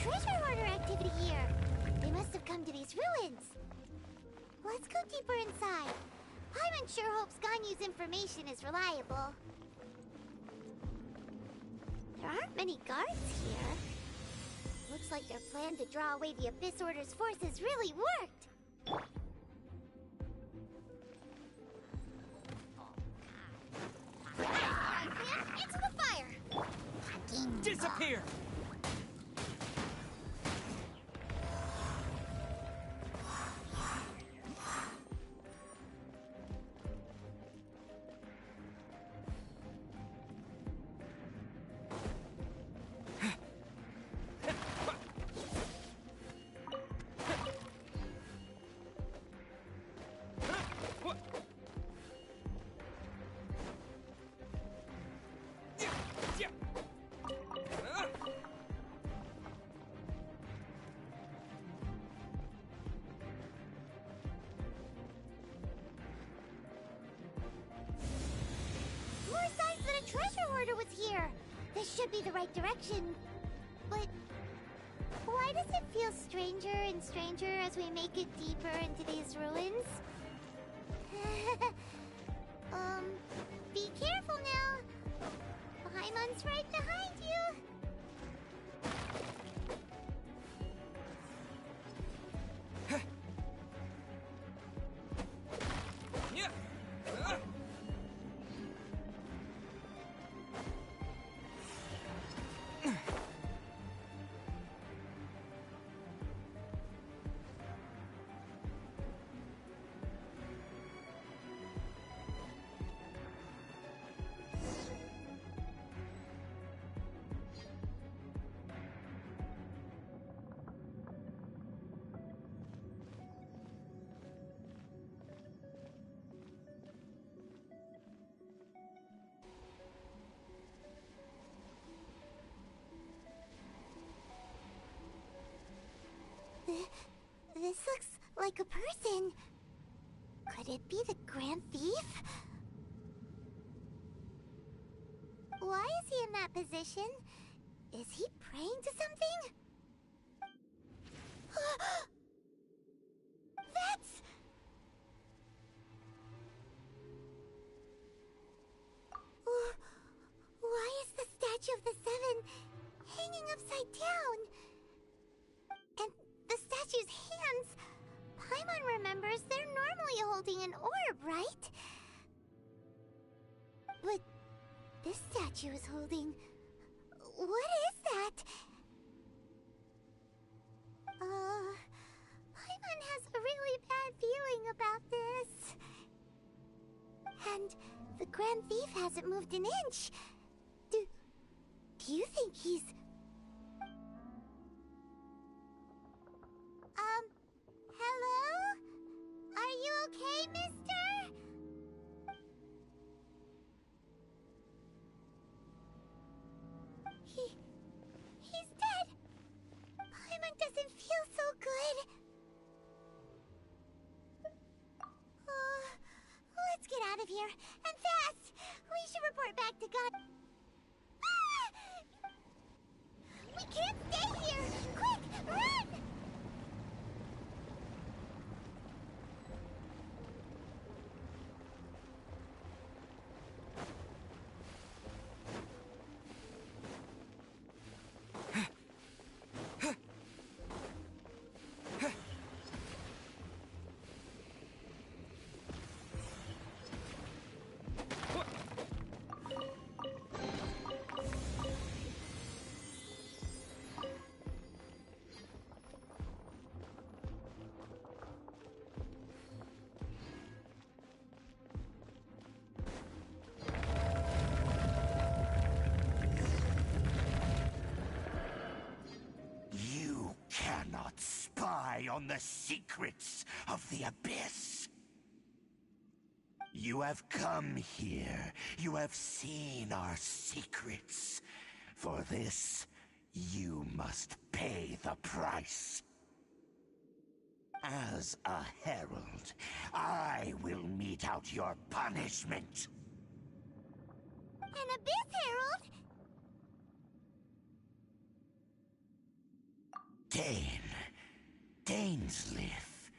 treasure hoarder activity here. They must have come to these ruins. Let's go deeper inside. Paimon sure hopes Ganyu's information is reliable. There aren't many guards here. Looks like their plan to draw away the Abyss Order's forces really worked. Into the fire! Disappear! More signs that a treasure hoarder was here. This should be the right direction. But why does it feel stranger and stranger as we make it deeper into these ruins? Be careful now. Paimon's right behind you. This looks like a person. Could it be the Grand Thief? Why is he in that position? Is he praying to something? That's... Why is the statue of the Seven hanging upside down? And the statue's hands... Paimon remembers they're normally holding an orb, right? But this statue is holding... What is that? Paimon has a really bad feeling about this. And the Grand Thief hasn't moved an inch. Do you think he's... Hello? Are you okay, mister? He's dead. Paimon doesn't feel so good. Let's get out of here, and fast! We should report back to God. Ah! We can't stay here! Quick, run! On the secrets of the Abyss. You have come here. You have seen our secrets. For this, you must pay the price. As a herald, I will mete out your punishment. An Abyss Herald? Dainsliff.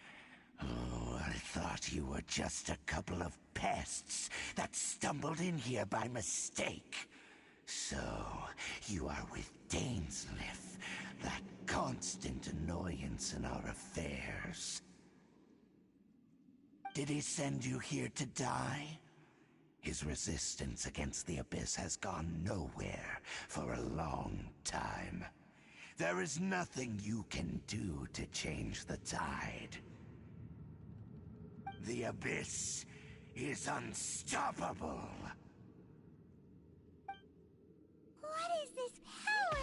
Oh, I thought you were just a couple of pests that stumbled in here by mistake. So, you are with Dainsliff, that constant annoyance in our affairs. Did he send you here to die? His resistance against the Abyss has gone nowhere for a long time. There is nothing you can do to change the tide. The Abyss is unstoppable. What is this power?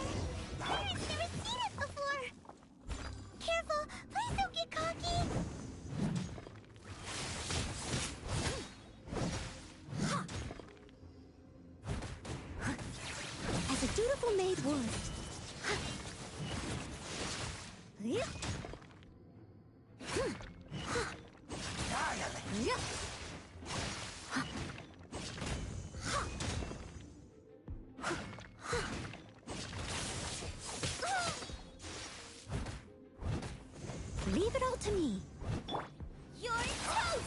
I've never seen it before! Careful! Please don't get cocky! As a dutiful maid would. Leave it all to me. You're toast!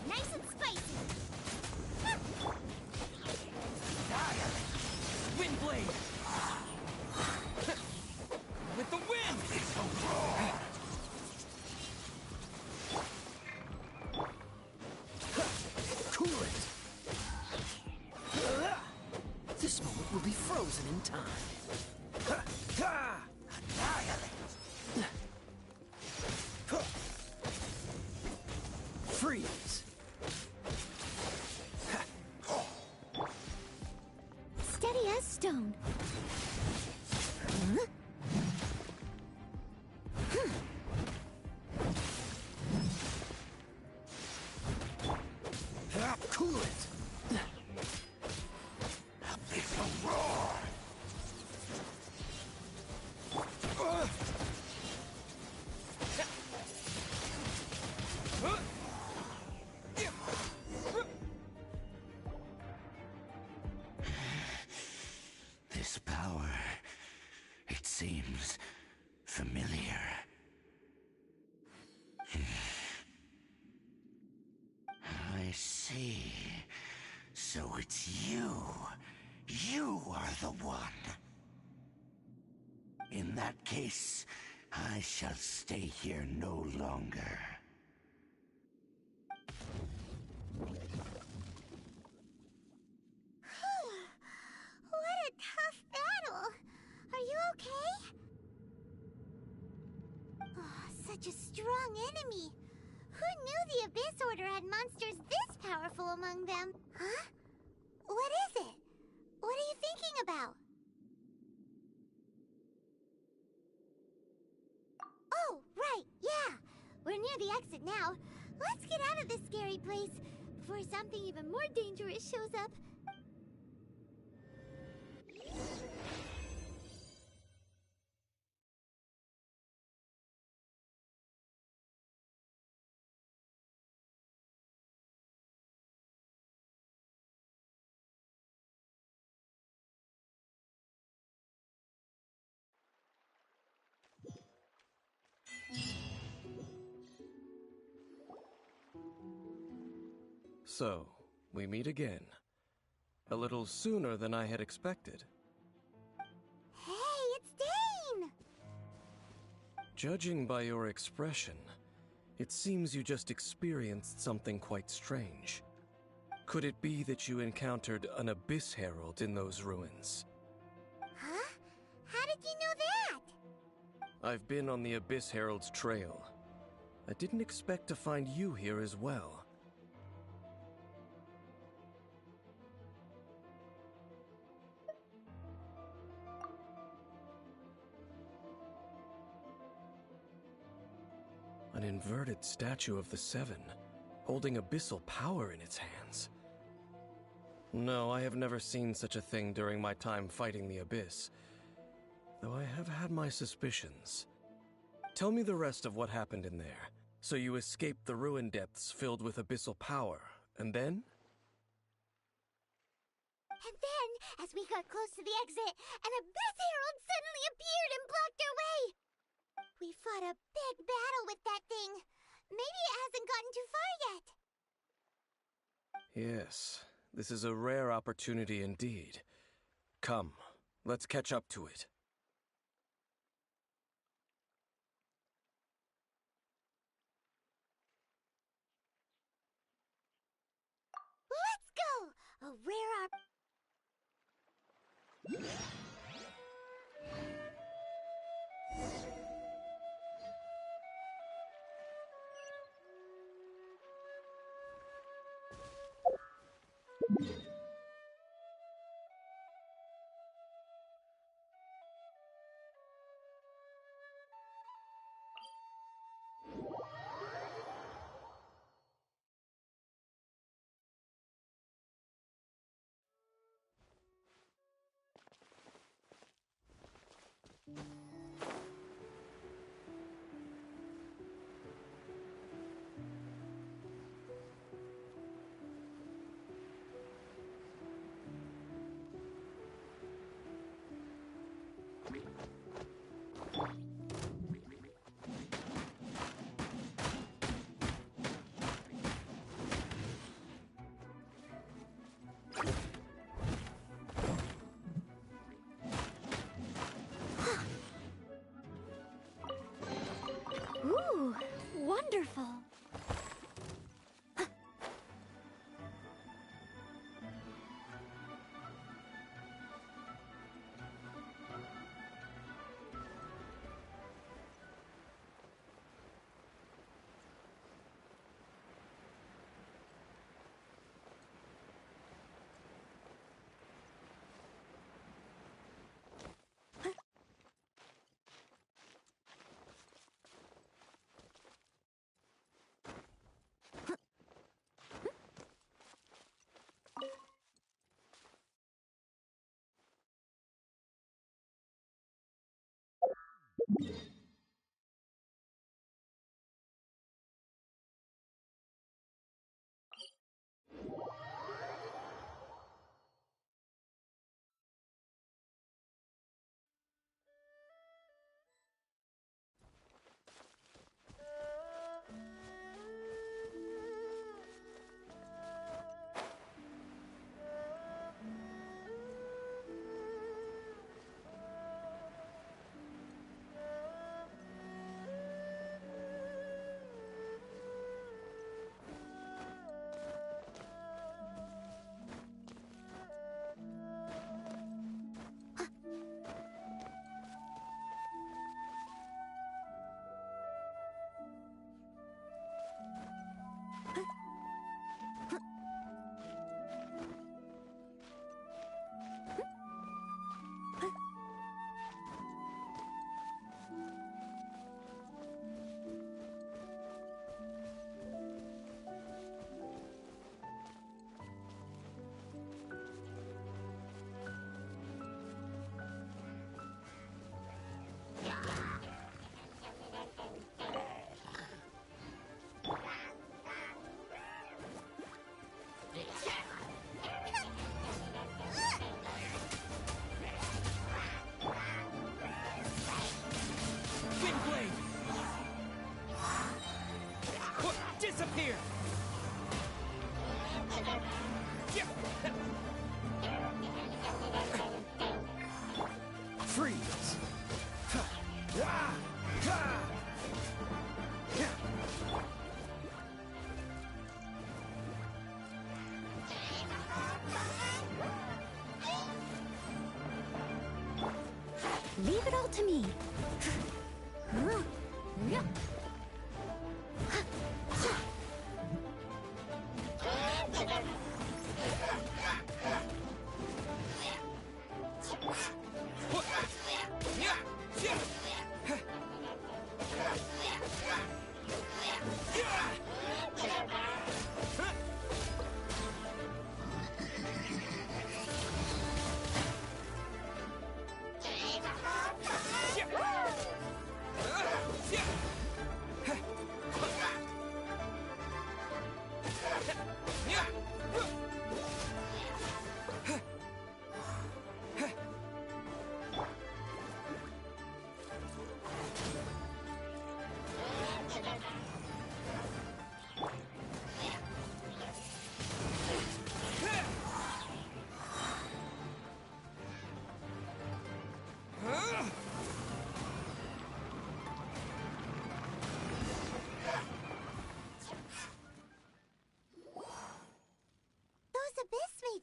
Nice and spicy. Windblade! With the wind! Cool it! This moment will be frozen in time. Freeze! Steady as stone. Cool it! It's a roar! This power, it seems familiar. I see. So it's you. You are the one. In that case, I shall stay here no longer. What a tough battle! Are you okay? Oh, such a strong enemy! Who knew the Abyss Order had monsters this powerful among them? Huh? What is it? What are you thinking about? Oh, right, yeah! We're near the exit now. Let's get out of this scary place before something even more dangerous shows up. So, we meet again. A little sooner than I had expected. Hey, it's Dane! Judging by your expression, it seems you just experienced something quite strange. Could it be that you encountered an Abyss Herald in those ruins? Huh? How did you know that? I've been on the Abyss Herald's trail. I didn't expect to find you here as well. An inverted statue of the Seven, holding abyssal power in its hands. No, I have never seen such a thing during my time fighting the Abyss, though I have had my suspicions. Tell me the rest of what happened in there. So you escaped the ruin depths filled with abyssal power, and then? And then, as we got close to the exit, an Abyss Herald suddenly appeared and blocked our way! We fought a big battle with that thing. Maybe it hasn't gotten too far yet. Yes, this is a rare opportunity indeed. Come, let's catch up to it. Let's go! A rare Ooh, wonderful. Disappear! Freeze! Leave it all to me. Yeah.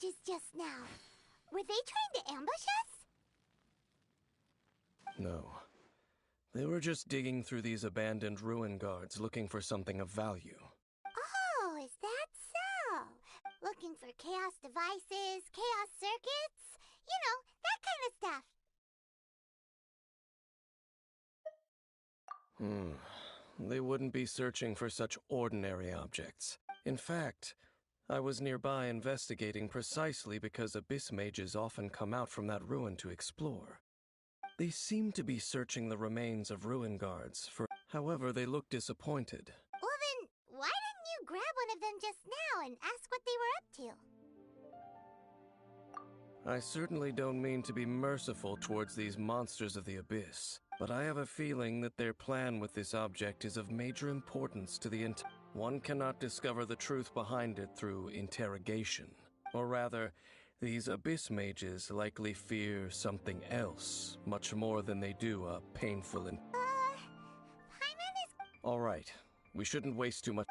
mages just now? Were they trying to ambush us? No. They were just digging through these abandoned ruin guards looking for something of value. Oh, is that so? Looking for chaos devices, chaos circuits? You know, that kind of stuff. They wouldn't be searching for such ordinary objects. In fact, I was nearby investigating precisely because abyss mages often come out from that ruin to explore. They seemed to be searching the remains of ruin guards for... However, they looked disappointed. Well then, why didn't you grab one of them just now and ask what they were up to? I certainly don't mean to be merciful towards these monsters of the abyss, but I have a feeling that their plan with this object is of major importance to the One cannot discover the truth behind it through interrogation. Or rather, these abyss mages likely fear something else, much more than they do a painful and... Paimon is... All right, we shouldn't waste too much...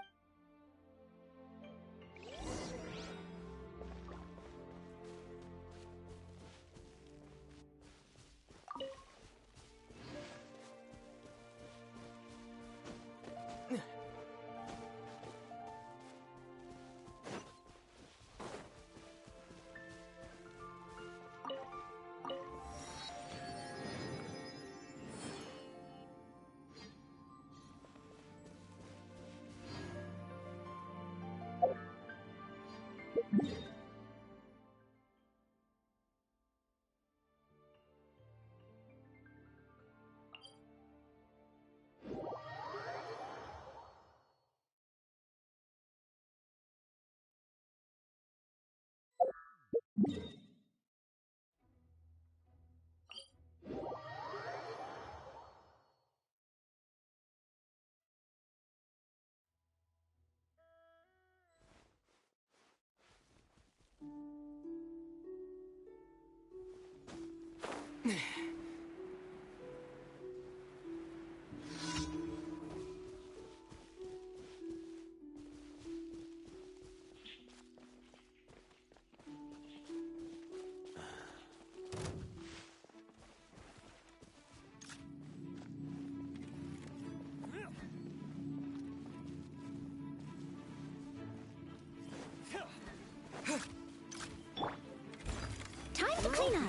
Time to clean up.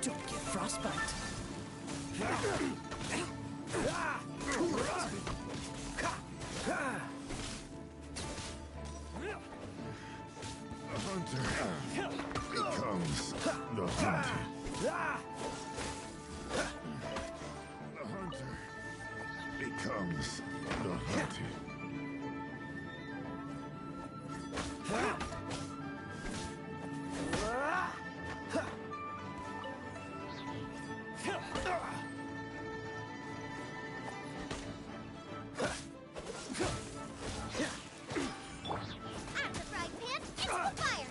Don't get frostbite. The hunter becomes the hunter. The hunter becomes the hunted. Out of the frying pan, into the fire!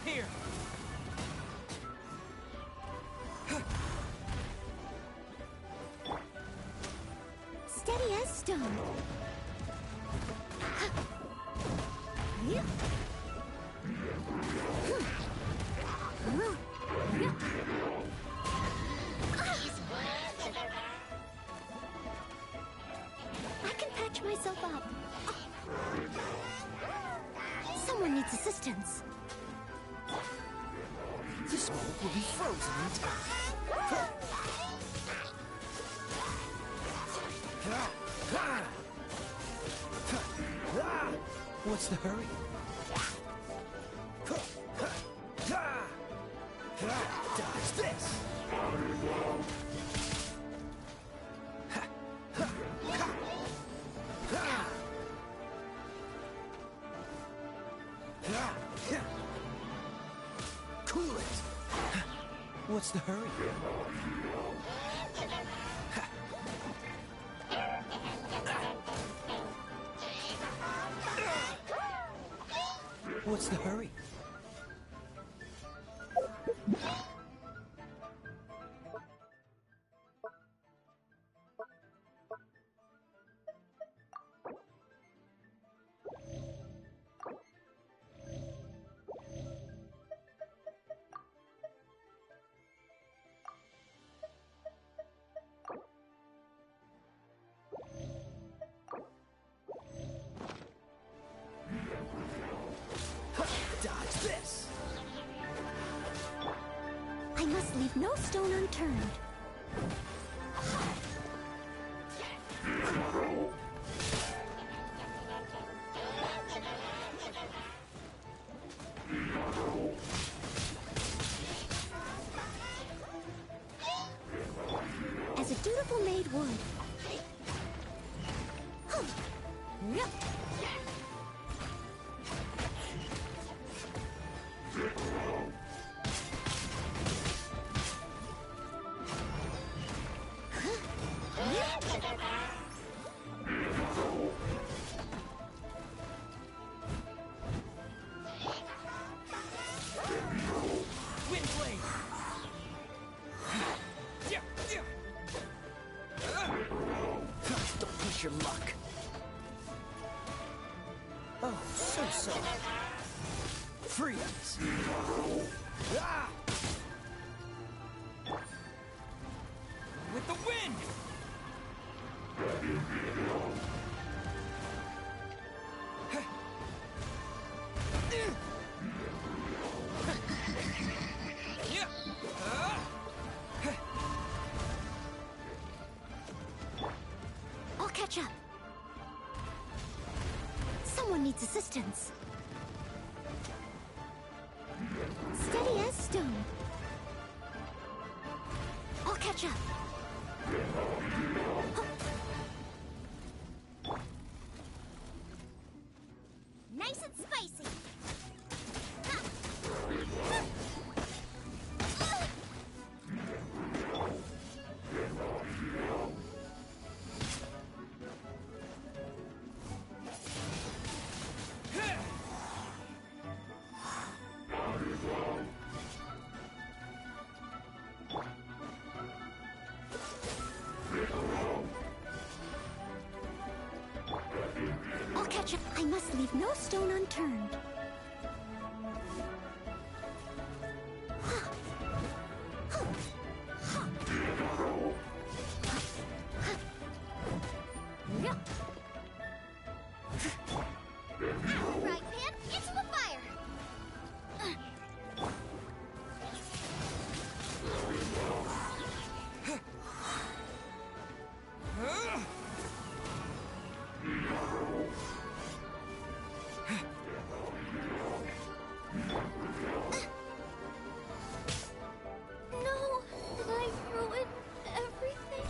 Here! Steady as stone. I can patch myself up. Someone needs assistance. This moment will be frozen in time. What's the hurry? Dodge this! Cool it! What's the hurry? What's the hurry? Dodge this! I must leave no stone unturned. As a dutiful maid would. Windblade! Don't push your luck. Oh, so. Freeze! Ah! With the wind! I'll catch up. Someone needs assistance. Steady as stone. I'll catch up. Nice and spicy. I'll catch up. I must leave no stone unturned. Right, Pan, into the fire! No, did I ruin everything?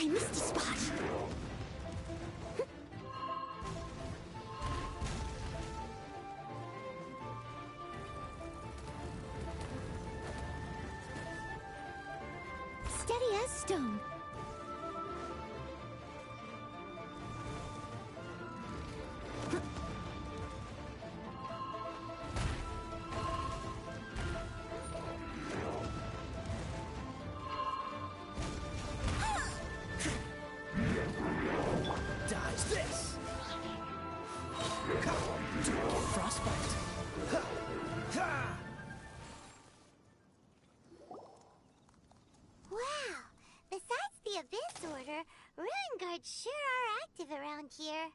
I missed a spot. Steady as stone. Dodge this! Frostbite! Wow! Besides the Abyss Order, Ruin Guards sure are active around here.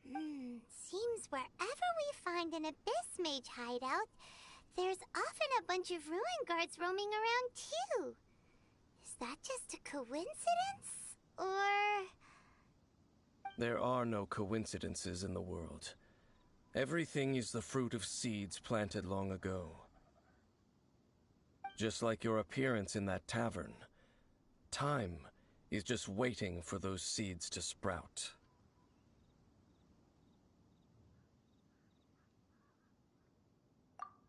Seems wherever we find an Abyss Mage hideout, there's often a bunch of Ruin Guards roaming around too. Is that just a coincidence? Or... There are no coincidences in the world. Everything is the fruit of seeds planted long ago. Just like your appearance in that tavern, time is just waiting for those seeds to sprout.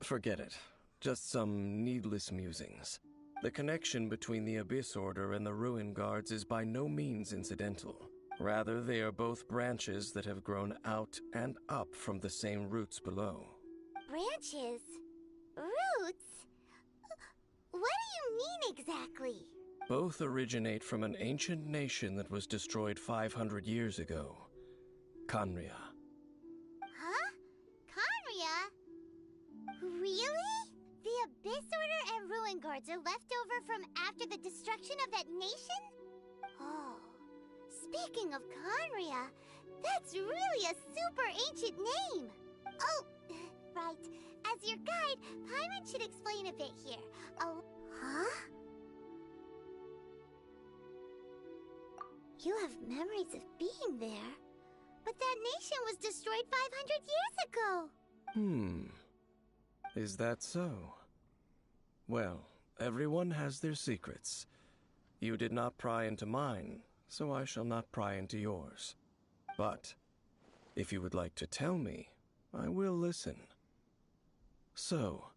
Forget it. Just some needless musings. The connection between the Abyss Order and the Ruin Guards is by no means incidental. Rather, they are both branches that have grown out and up from the same roots below. branches? Roots? What do you mean exactly? Both originate from an ancient nation that was destroyed 500 years ago. Khaenri'ah. Huh? Khaenri'ah? Really? The Abyss Order and Ruin Guards are left over from after the destruction of that nation? Oh, speaking of Khaenri'ah, that's really a super ancient name. Oh, right. As your guide, Paimon should explain a bit here. Oh, huh? You have memories of being there. But that nation was destroyed 500 years ago. Is that so? Well, everyone has their secrets. You did not pry into mine, so I shall not pry into yours. But, if you would like to tell me, I will listen. So,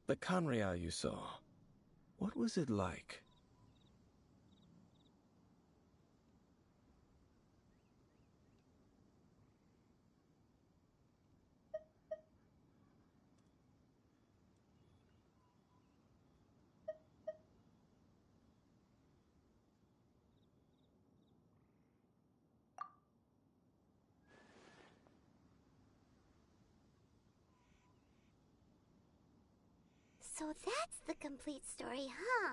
the Khaenri'ah you saw, what was it like? So that's the complete story, huh?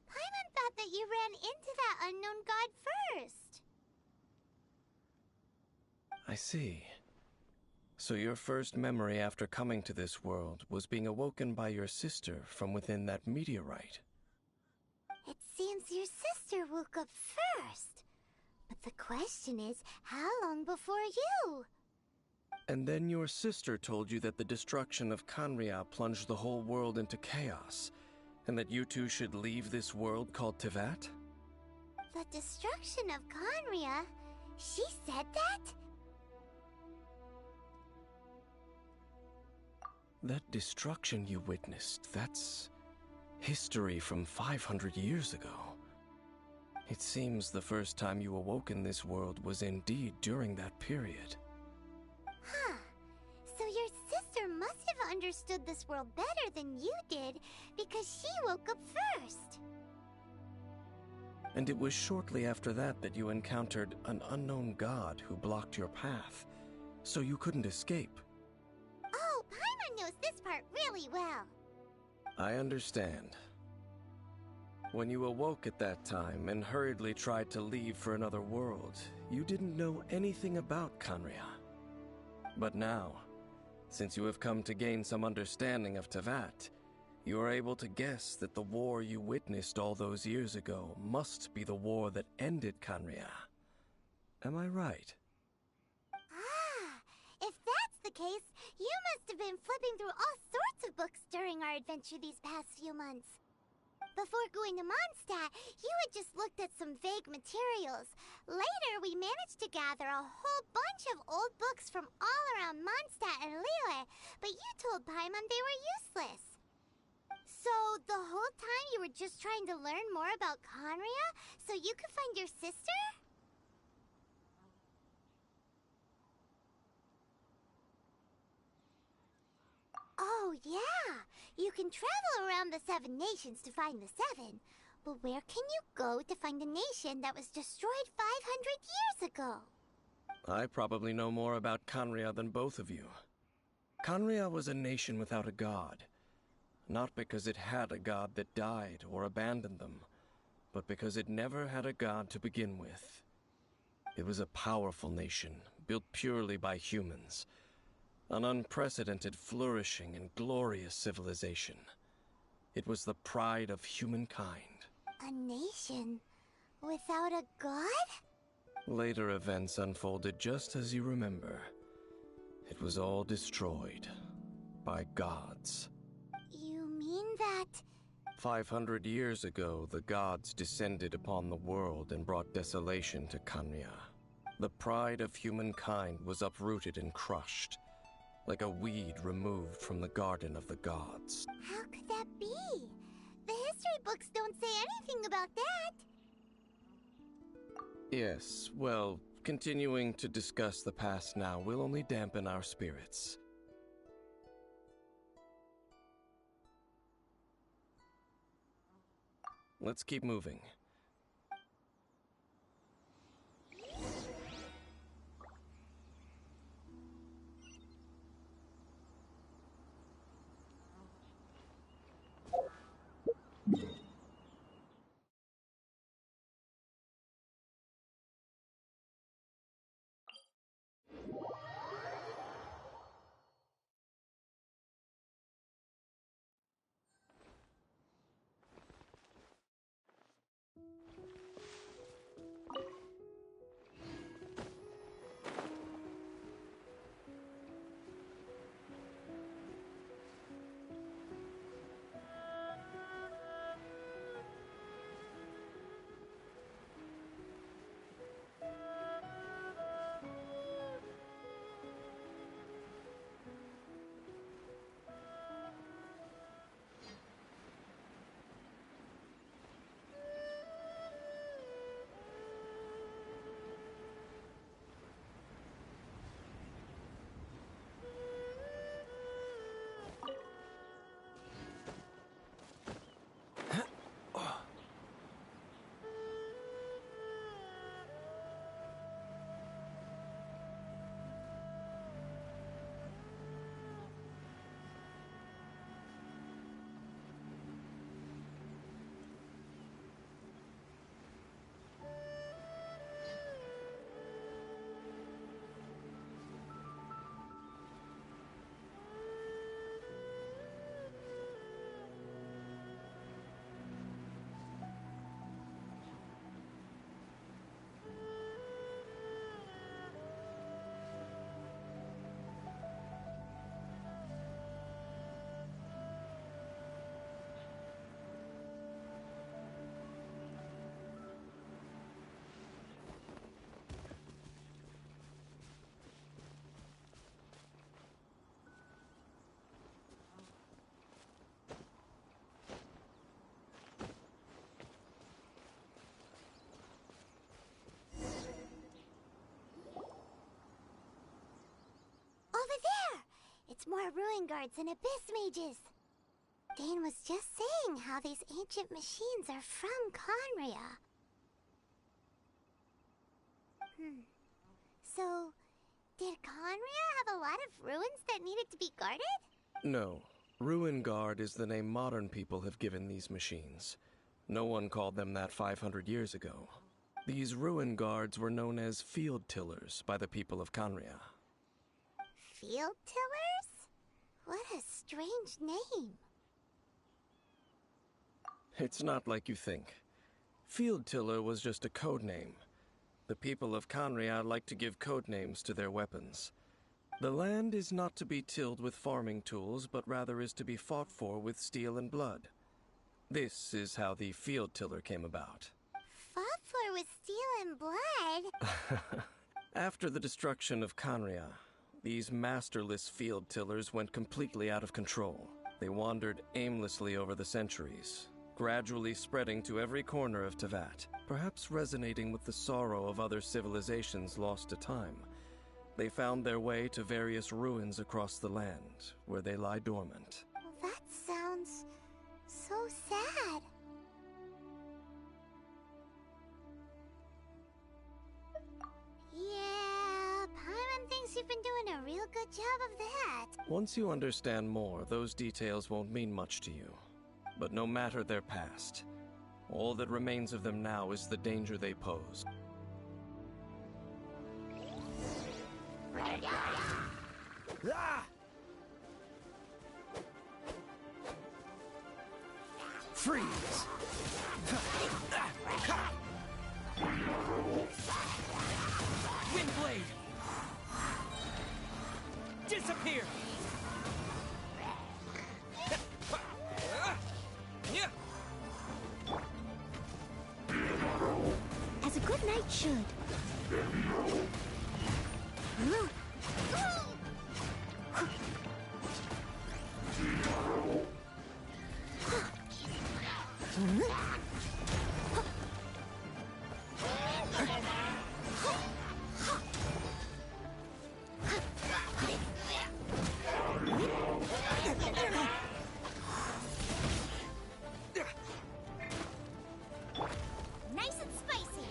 Paimon thought that you ran into that unknown god first. I see. So your first memory after coming to this world was being awoken by your sister from within that meteorite. It seems your sister woke up first. But the question is, how long before you? And then your sister told you that the destruction of Khaenri'ah plunged the whole world into chaos, and that you two should leave this world called Teyvat? The destruction of Khaenri'ah? She said that? That destruction you witnessed, that's history from 500 years ago. It seems the first time you awoke in this world was indeed during that period. Huh. So your sister must have understood this world better than you did, because she woke up first. And it was shortly after that that you encountered an unknown god who blocked your path, so you couldn't escape. Oh, Paimon knows this part really well. I understand. When you awoke at that time and hurriedly tried to leave for another world, you didn't know anything about Khaenri'ah. But now, since you have come to gain some understanding of Teyvat, you are able to guess that the war you witnessed all those years ago must be the war that ended Khaenri'ah. Am I right? Ah, if that's the case, you must have been flipping through all sorts of books during our adventure these past few months. Before going to Mondstadt, you had just looked at some vague materials. Later, we managed to gather a whole bunch of old books from all around Mondstadt and Liyue, but you told Paimon they were useless. So, the whole time you were just trying to learn more about Conria so you could find your sister? Oh, yeah! You can travel around the 7 nations to find the 7. But where can you go to find a nation that was destroyed 500 years ago? I probably know more about Conria than both of you. Conria was a nation without a god. Not because it had a god that died or abandoned them, but because it never had a god to begin with. It was a powerful nation, built purely by humans. An unprecedented, flourishing, and glorious civilization. It was the pride of humankind. A nation without a god? Later events unfolded just as you remember. It was all destroyed by gods. You mean that... 500 years ago, the gods descended upon the world and brought desolation to Conria. The pride of humankind was uprooted and crushed, like a weed removed from the garden of the gods. How could that be? The history books don't say anything about that. Yes, well, continuing to discuss the past now will only dampen our spirits. Let's keep moving. Over there! It's more ruin guards and abyss mages. Dane was just saying how these ancient machines are from Conria. So, did Conria have a lot of ruins that needed to be guarded? No. Ruin Guard is the name modern people have given these machines. No one called them that 500 years ago. These Ruin Guards were known as Field Tillers by the people of Conria. Field Tillers? What a strange name. It's not like you think. Field Tiller was just a code name. The people of Conria like to give code names to their weapons. The land is not to be tilled with farming tools, but rather is to be fought for with steel and blood. This is how the field tiller came about. Faflor was stealing blood. After the destruction of Canria, these masterless field tillers went completely out of control. They wandered aimlessly over the centuries, gradually spreading to every corner of Teyvat, perhaps resonating with the sorrow of other civilizations lost to time. They found their way to various ruins across the land, where they lie dormant. That sounds so sad. Yeah, Paimon thinks you've been doing a real good job of that. Once you understand more, those details won't mean much to you. But no matter their past, all that remains of them now is the danger they pose. Ah! Freeze! Windblade! Disappear! As a good knight should. Nice and spicy.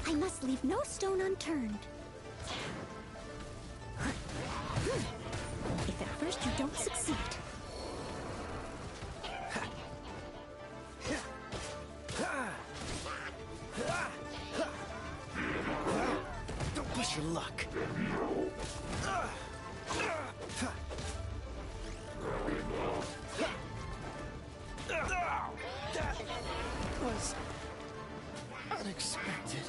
I must leave no stone unturned. If at first you don't succeed. Don't push your luck. That was unexpected.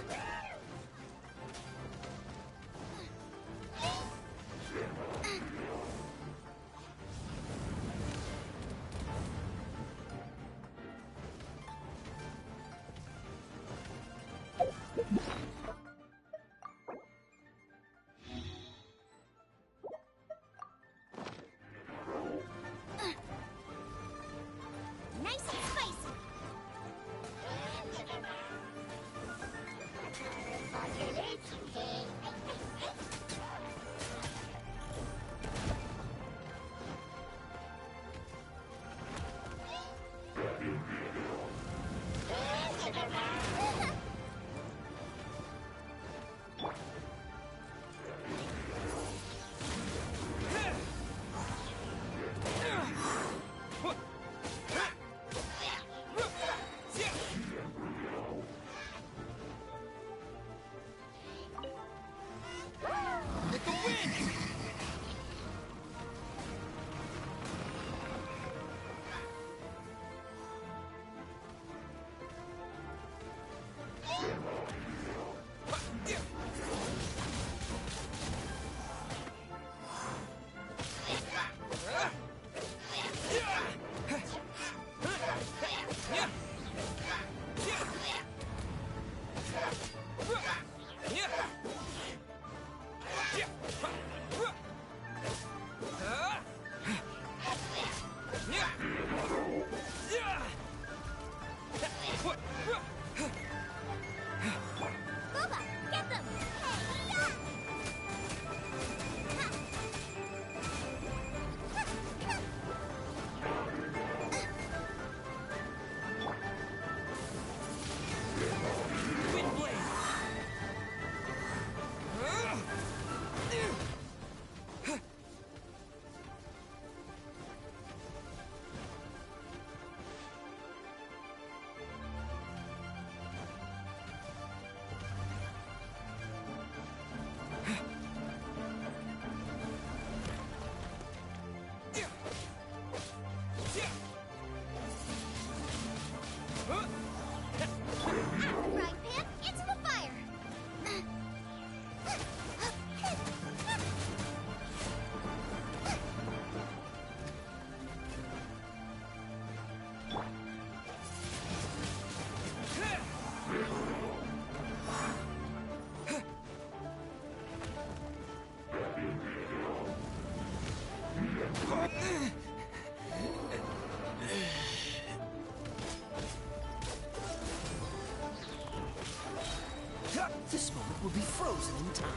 frozen in time.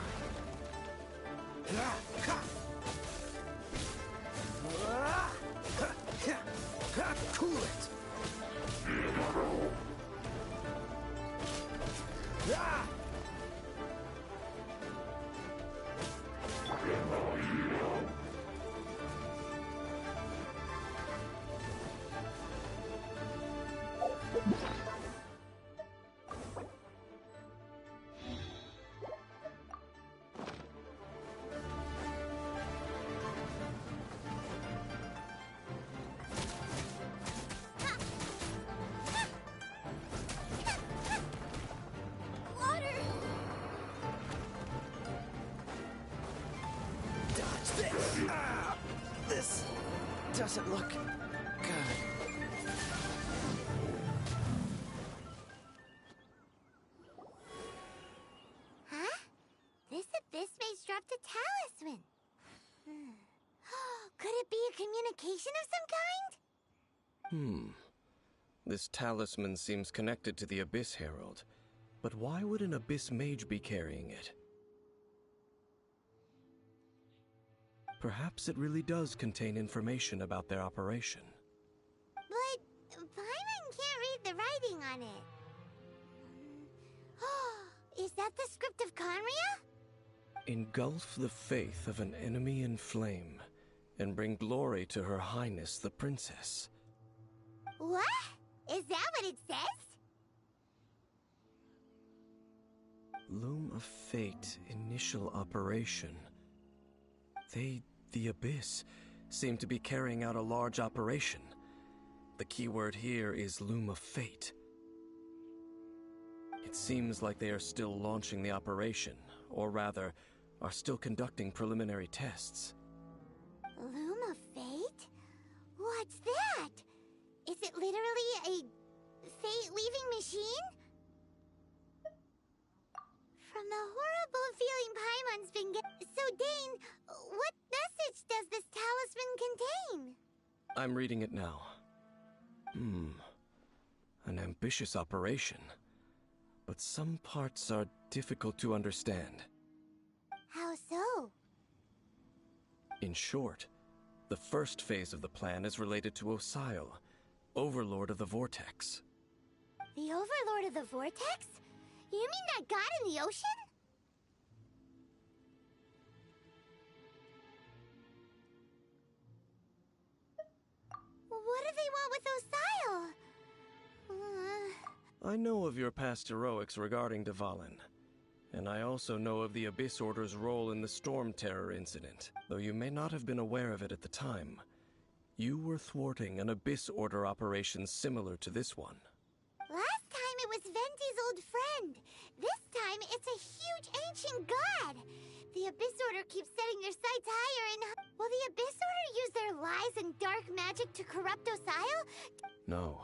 Cool it! Water! Dodge this! This doesn't look good. Huh? This abyss maze dropped a talisman. Could it be a communication of some kind? This talisman seems connected to the Abyss Herald. But why would an Abyss Mage be carrying it? Perhaps it really does contain information about their operation. But Paimon can't read the writing on it. Is that the script of Conria? Engulf the faith of an enemy in flame, and bring glory to Her Highness the Princess. What? Is that what it says? Loom of Fate, initial operation. The Abyss, seem to be carrying out a large operation. The keyword here is Loom of Fate. It seems like they are still launching the operation, or rather, are still conducting preliminary tests. Loom of Fate? What's that? Is it literally a fate-weaving machine? From the horrible feeling Paimon's been getting. So, Dane, what message does this talisman contain? I'm reading it now. An ambitious operation. But some parts are difficult to understand. How so? In short, the first phase of the plan is related to Osile, Overlord of the Vortex. The Overlord of the Vortex? You mean that god in the ocean? What do they want with Osile? I know of your past heroics regarding Dvalin, and I also know of the Abyss Order's role in the Storm Terror incident. Though you may not have been aware of it at the time, you were thwarting an Abyss Order operation similar to this one. Last time it was Venti's old friend. This time it's a huge ancient god. The Abyss Order keeps setting their sights higher and... Will the Abyss Order use their lies and dark magic to corrupt Osile? No.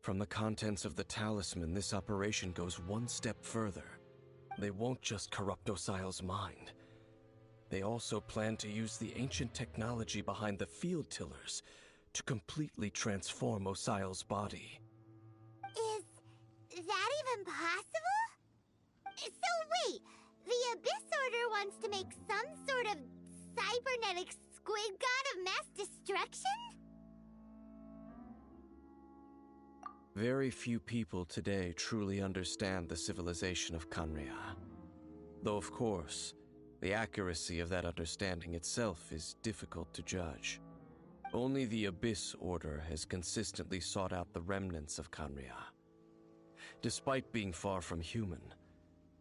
From the contents of the talisman, this operation goes one step further. They won't just corrupt Osile's mind. They also plan to use the ancient technology behind the field tillers to completely transform Osile's body. Is that even possible? So wait, the Abyss Order wants to make some sort of cybernetic squid god of mass destruction? Very few people today truly understand the civilization of Conria. Though of course, the accuracy of that understanding itself is difficult to judge. Only the Abyss Order has consistently sought out the remnants of Conria. Despite being far from human,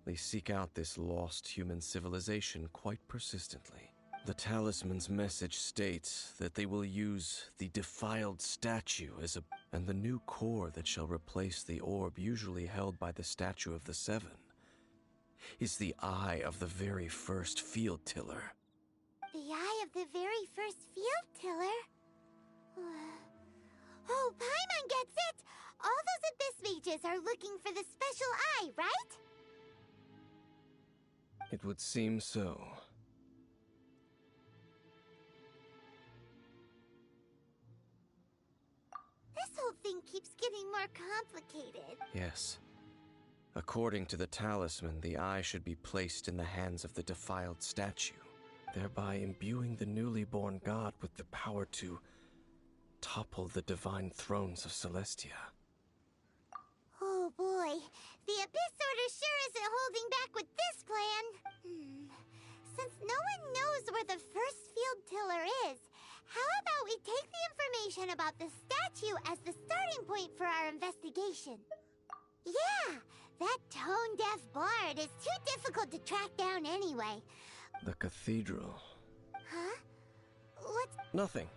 they seek out this lost human civilization quite persistently. The talisman's message states that they will use the defiled statue and the new core that shall replace the orb usually held by the statue of the Seven is the eye of the very first field tiller. The eye of the very first field tiller? Oh, Paimon gets it! All those Abyss mages are looking for the special eye, right? It would seem so. This whole thing keeps getting more complicated. Yes. According to the talisman, the eye should be placed in the hands of the defiled statue, thereby imbuing the newly born god with the power to topple the divine thrones of Celestia. Oh boy, the Abyss Order sure isn't holding back with this plan. Since no one knows where the first field tiller is, how about we take the information about the statue as the starting point for our investigation? Yeah, that tone-deaf bard is too difficult to track down anyway. The cathedral. Huh? What's... Nothing.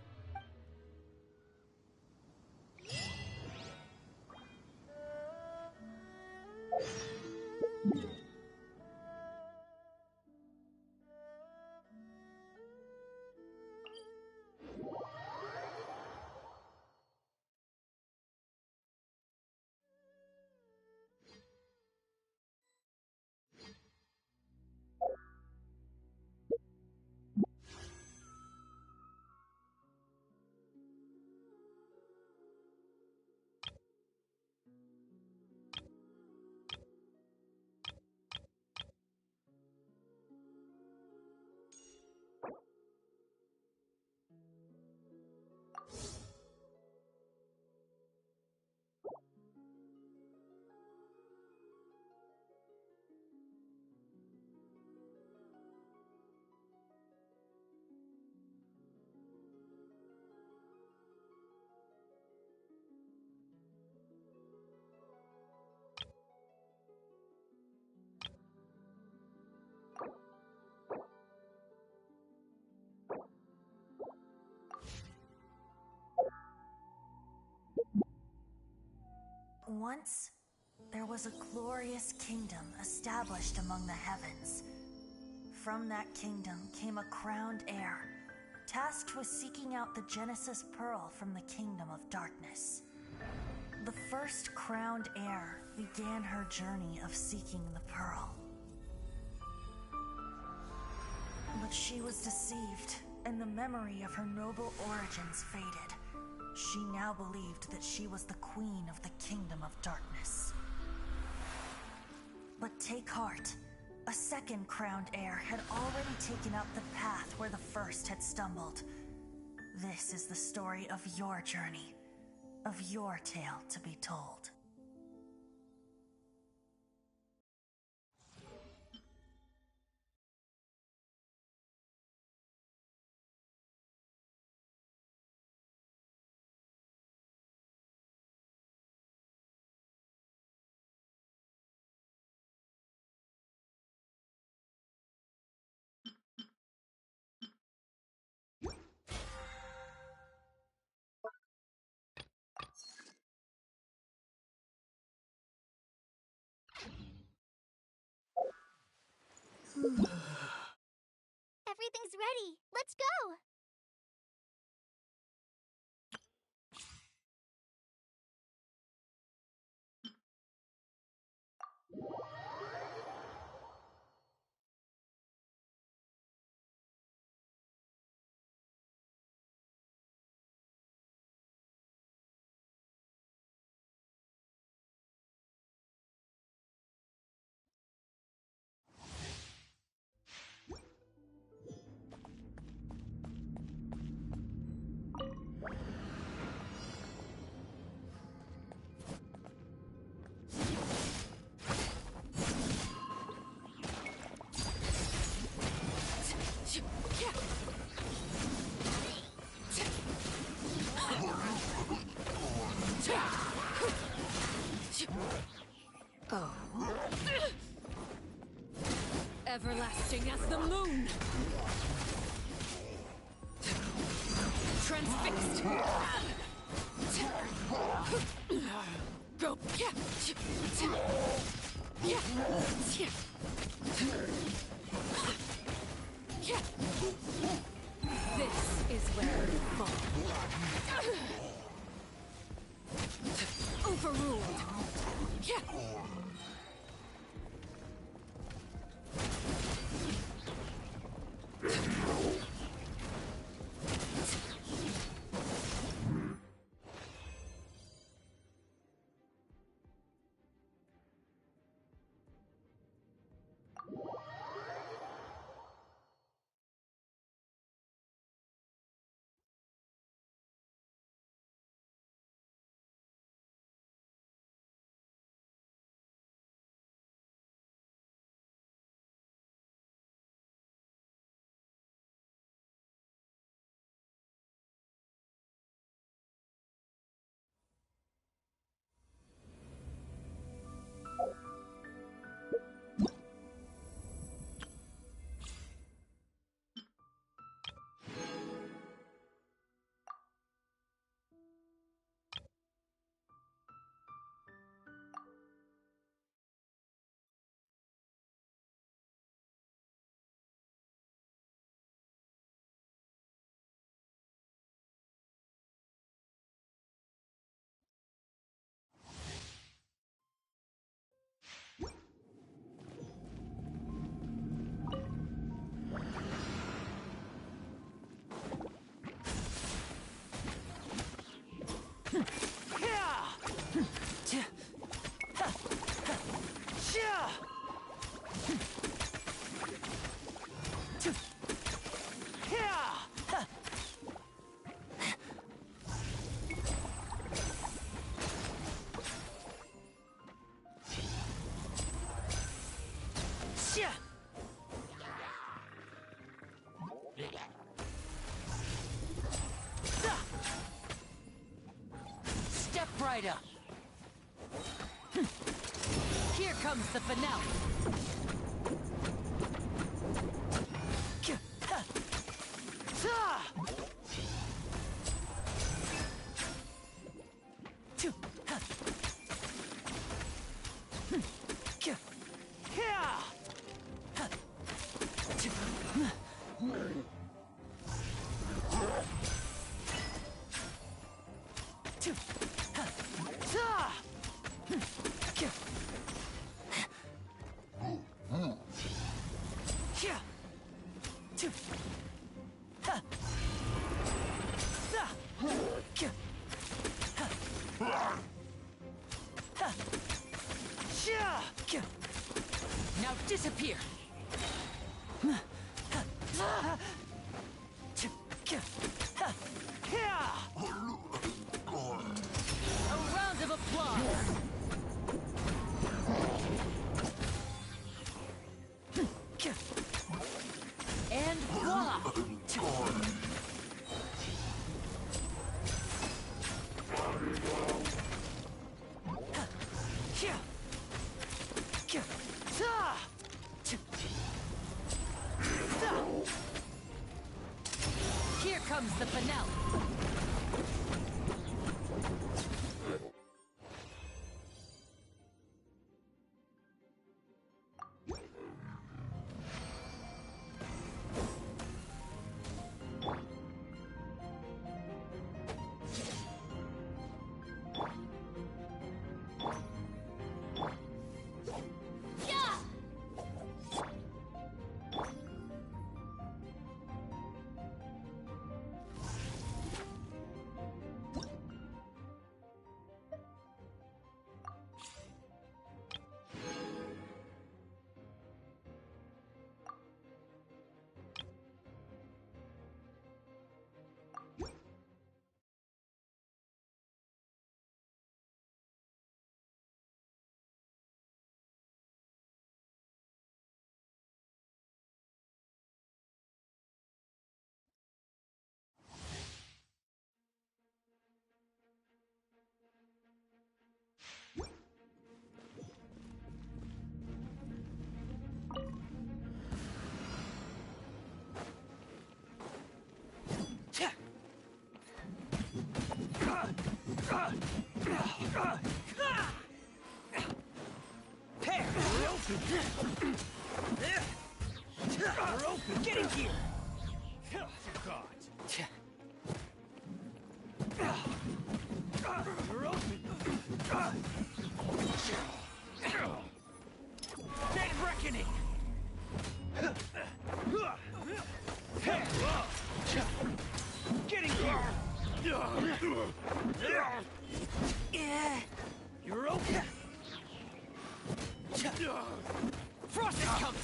Once, there was a glorious kingdom established among the heavens. From that kingdom came a crowned heir, tasked with seeking out the Genesis Pearl from the Kingdom of Darkness. The first crowned heir began her journey of seeking the Pearl. But she was deceived, and the memory of her noble origins faded. She now believed that she was the queen of the Kingdom of Darkness. But take heart. A second crowned heir had already taken up the path where the first had stumbled. This is the story of your journey, of your tale to be told. Everything's ready. Let's go! Oh. Everlasting as the moon! Transfixed! Go! This is where you fall. Overruled! Step right up. Here comes the finale. Now disappear. A round of applause. And voila! Here comes the finale. Get in here! Dead reckoning! Get in here! You're okay! Frost is coming!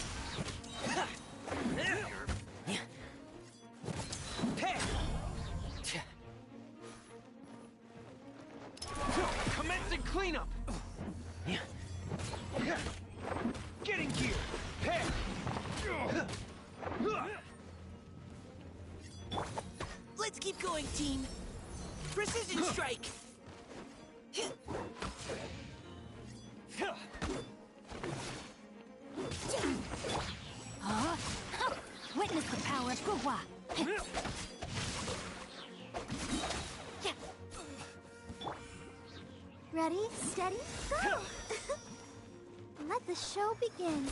Commencing cleanup! Get in gear! Let's keep going, team! Precision strike! Huh? Witness the power of Goooooooooood. Ready, steady, go! Let the show begin.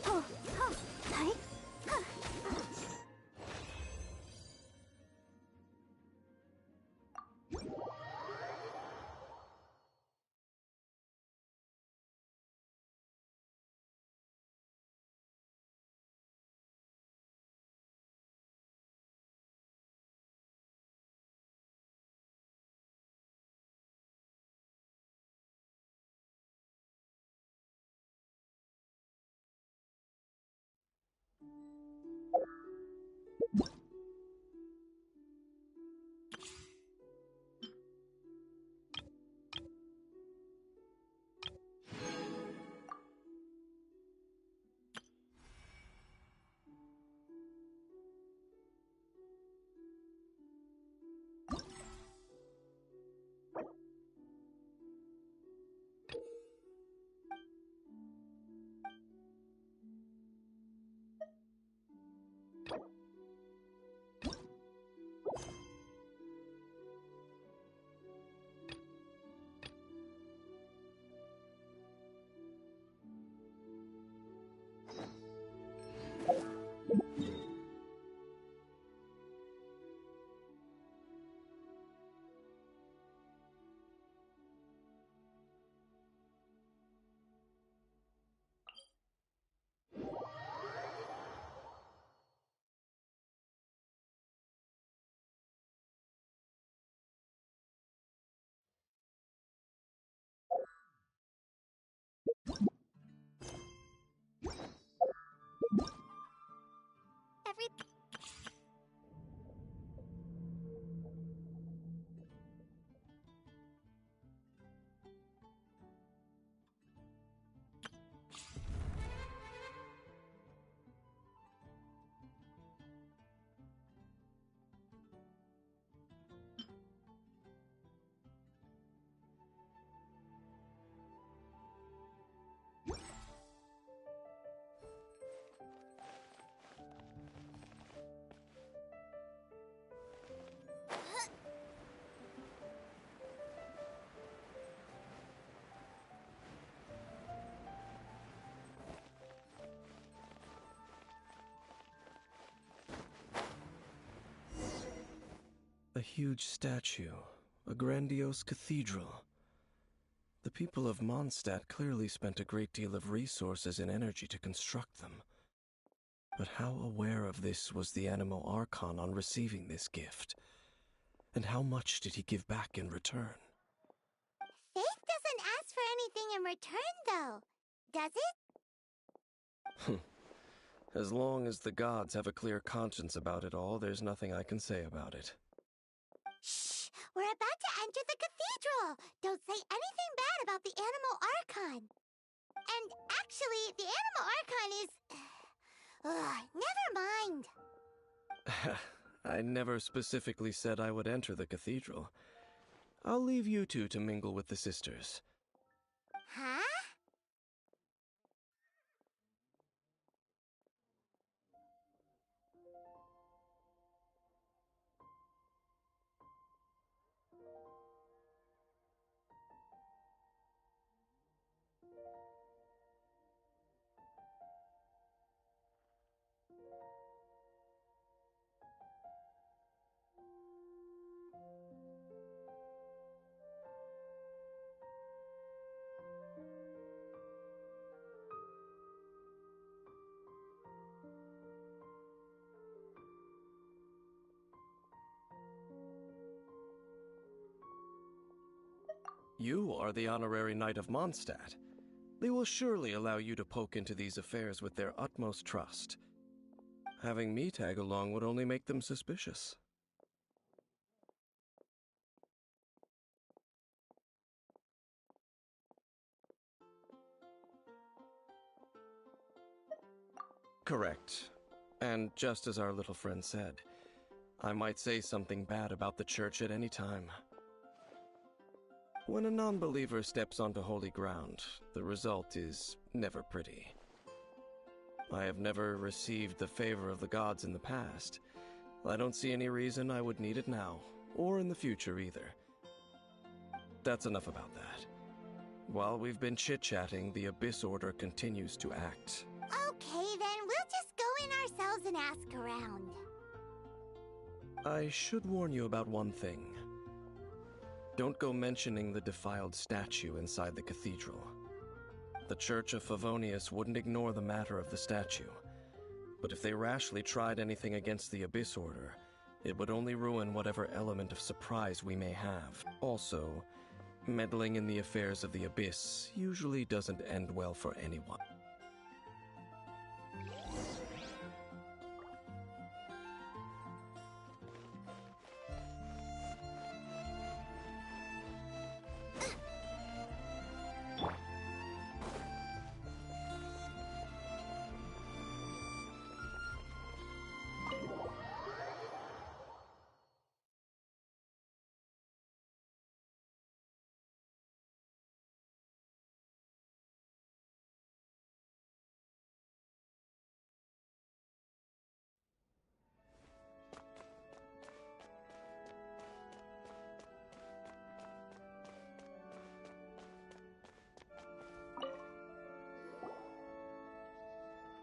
Oh, oh, right? A huge statue, a grandiose cathedral. The people of Mondstadt clearly spent a great deal of resources and energy to construct them. But how aware of this was the Animo Archon on receiving this gift? And how much did he give back in return? Faith doesn't ask for anything in return, though, does it? As long as the gods have a clear conscience about it all, there's nothing I can say about it. Shh! We're about to enter the cathedral! Don't say anything bad about the Animo Archon! And actually, the Animo Archon is... never mind! I never specifically said I would enter the cathedral. I'll leave you two to mingle with the sisters. Huh? You are the honorary knight of Mondstadt. They will surely allow you to poke into these affairs with their utmost trust. Having me tag along would only make them suspicious. Correct. And just as our little friend said, I might say something bad about the church at any time. When a non-believer steps onto holy ground, the result is never pretty. I have never received the favor of the gods in the past. I don't see any reason I would need it now, or in the future either. That's enough about that. While we've been chit-chatting, the Abyss Order continues to act. Okay, then we'll just go in ourselves and ask around. I should warn you about one thing. Don't go mentioning the defiled statue inside the cathedral. The Church of Favonius wouldn't ignore the matter of the statue. But if they rashly tried anything against the Abyss Order, it would only ruin whatever element of surprise we may have. Also, meddling in the affairs of the Abyss usually doesn't end well for anyone.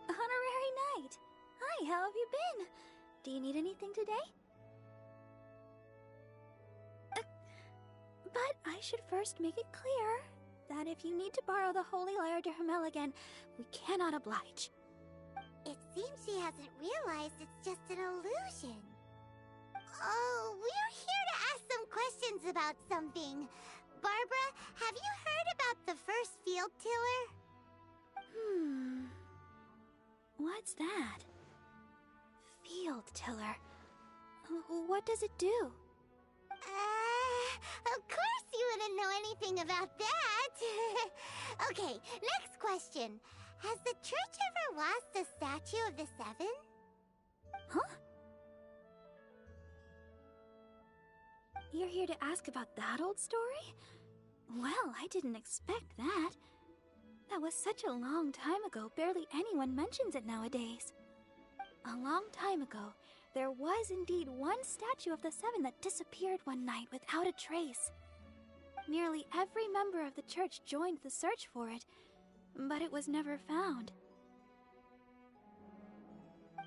Honorary Knight! Hi, how have you been? Do you need anything today? But I should first make it clear that if you need to borrow the Holy Lyre de Hermel again, we cannot oblige. It seems she hasn't realized it's just an illusion. Oh, we're here to ask some questions about something. Barbara, have you heard about the first field tiller? What's that? Field tiller. What does it do? Of course you wouldn't know anything about that. Okay, next question. Has the church ever lost the statue of the Seven? Huh? You're here to ask about that old story? Well, I didn't expect that. That was such a long time ago, barely anyone mentions it nowadays. A long time ago, there was indeed one statue of the Seven that disappeared one night without a trace. Nearly every member of the church joined the search for it, but it was never found.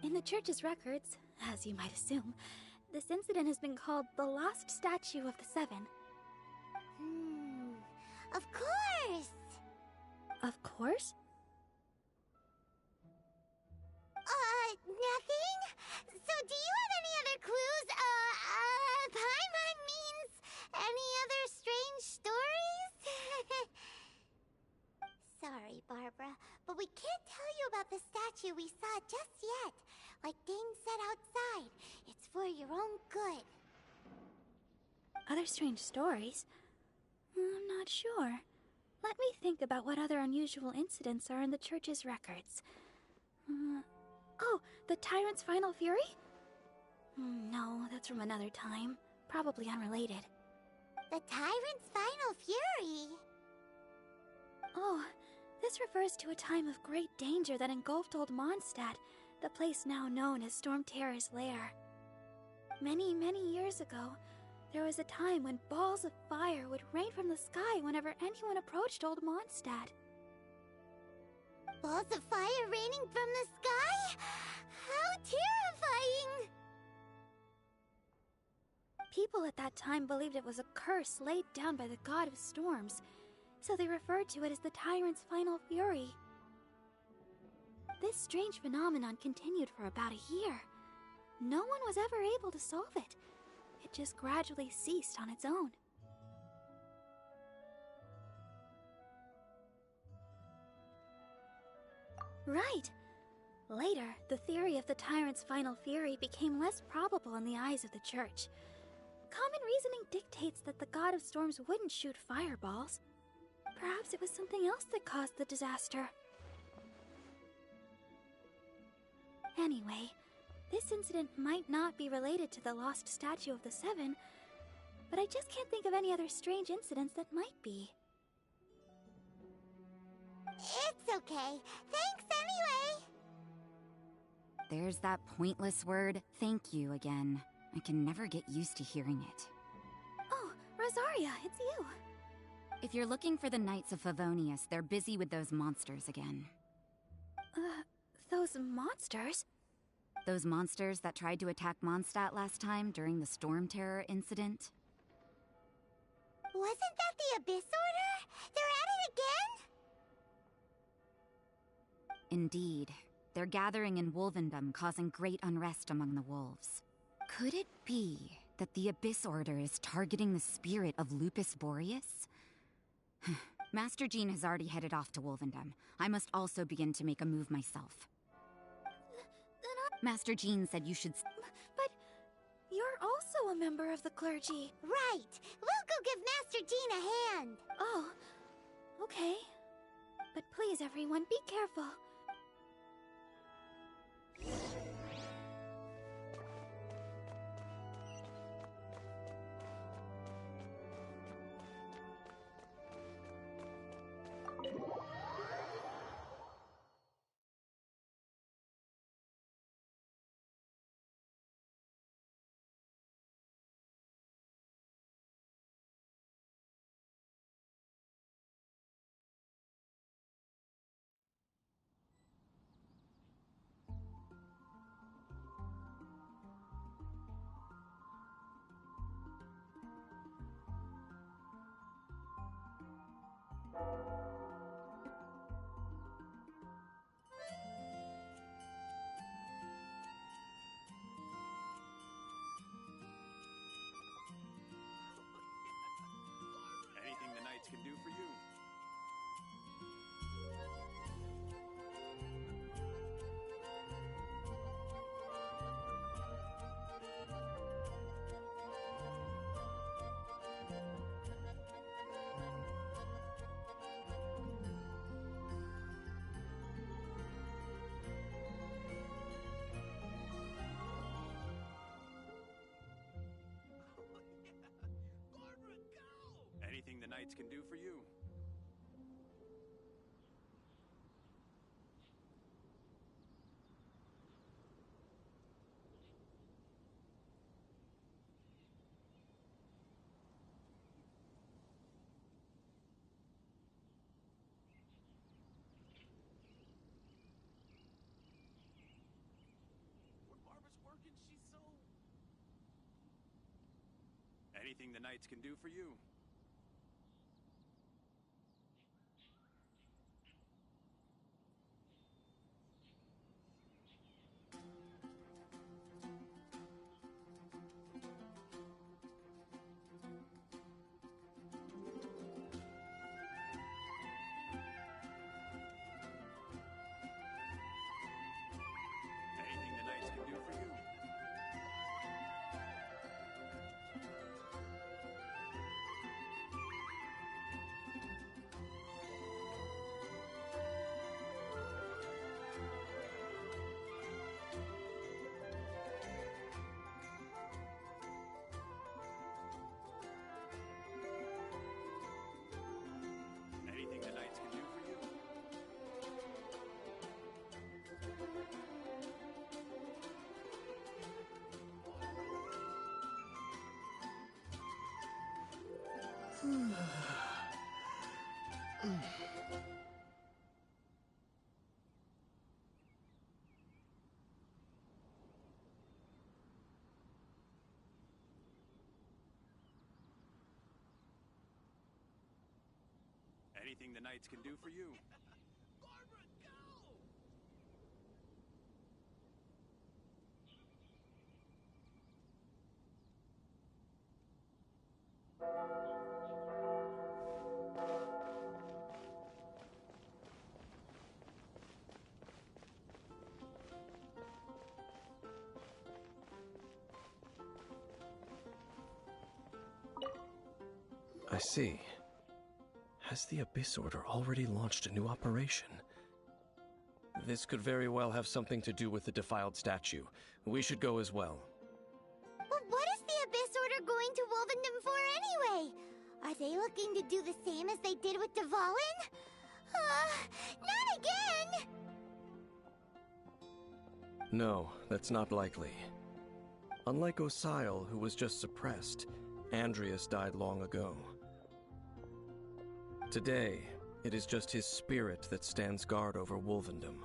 In the church's records, as you might assume, This incident has been called the Lost Statue of the Seven. Of course! Of course? Nothing? So do you have any other clues? Paimon means any other strange stories? Sorry, Barbara, but we can't tell you about the statue we saw just yet. Like Dane said outside, it's for your own good. Other strange stories? I'm not sure. Let me think about what other unusual incidents are in the church's records. Oh, the Tyrant's Final Fury? No, that's from another time. Probably unrelated. The Tyrant's Final Fury? Oh, this refers to a time of great danger that engulfed Old Mondstadt, the place now known as Storm Terror's lair. Many, many years ago, there was a time when balls of fire would rain from the sky whenever anyone approached Old Mondstadt. Balls of fire raining from the sky? How terrifying! People at that time believed it was a curse laid down by the god of storms, so they referred to it as the Tyrant's Final Fury. This strange phenomenon continued for about a year. No one was ever able to solve it. It just gradually ceased on its own. Right. Later, the theory of the Tyrant's Final Fury became less probable in the eyes of the Church. Common reasoning dictates that the god of storms wouldn't shoot fireballs. Perhaps it was something else that caused the disaster. Anyway, this incident might not be related to the lost statue of the Seven, but I just can't think of any other strange incidents that might be. It's okay. Thanks anyway! There's that pointless word, thank you, again. I can never get used to hearing it. Oh, Rosaria, it's you. If you're looking for the Knights of Favonius, they're busy with those monsters again. Those monsters? Those monsters that tried to attack Mondstadt last time during the Storm Terror incident? Wasn't that the Abyss Order? They're at it again? Indeed. They're gathering in Wolvendom, causing great unrest among the wolves. Could it be that the Abyss Order is targeting the spirit of Lupus Boreas? Master Jean has already headed off to Wolvendom. I must also begin to make a move myself. Master Jean said you should... But you're also a member of the clergy. Right. We'll go give Master Jean a hand. Oh, okay. But please, everyone, be careful. Anything the Knights can do for you. Anything the Knights can do for you. When Barbara's working, she's so... Anything the Knights can do for you. Anything the Knights can do for you. Anything the Knights can do for you. Anything the Knights can do for you. I see. Has the Abyss Order already launched a new operation? This could very well have something to do with the defiled statue. We should go as well. But what is the Abyss Order going to Wolvendom for anyway? Are they looking to do the same as they did with Dvalin? Not again! No, that's not likely. Unlike Osile, who was just suppressed, Andreas died long ago. Today, it is just his spirit that stands guard over Wolvendom.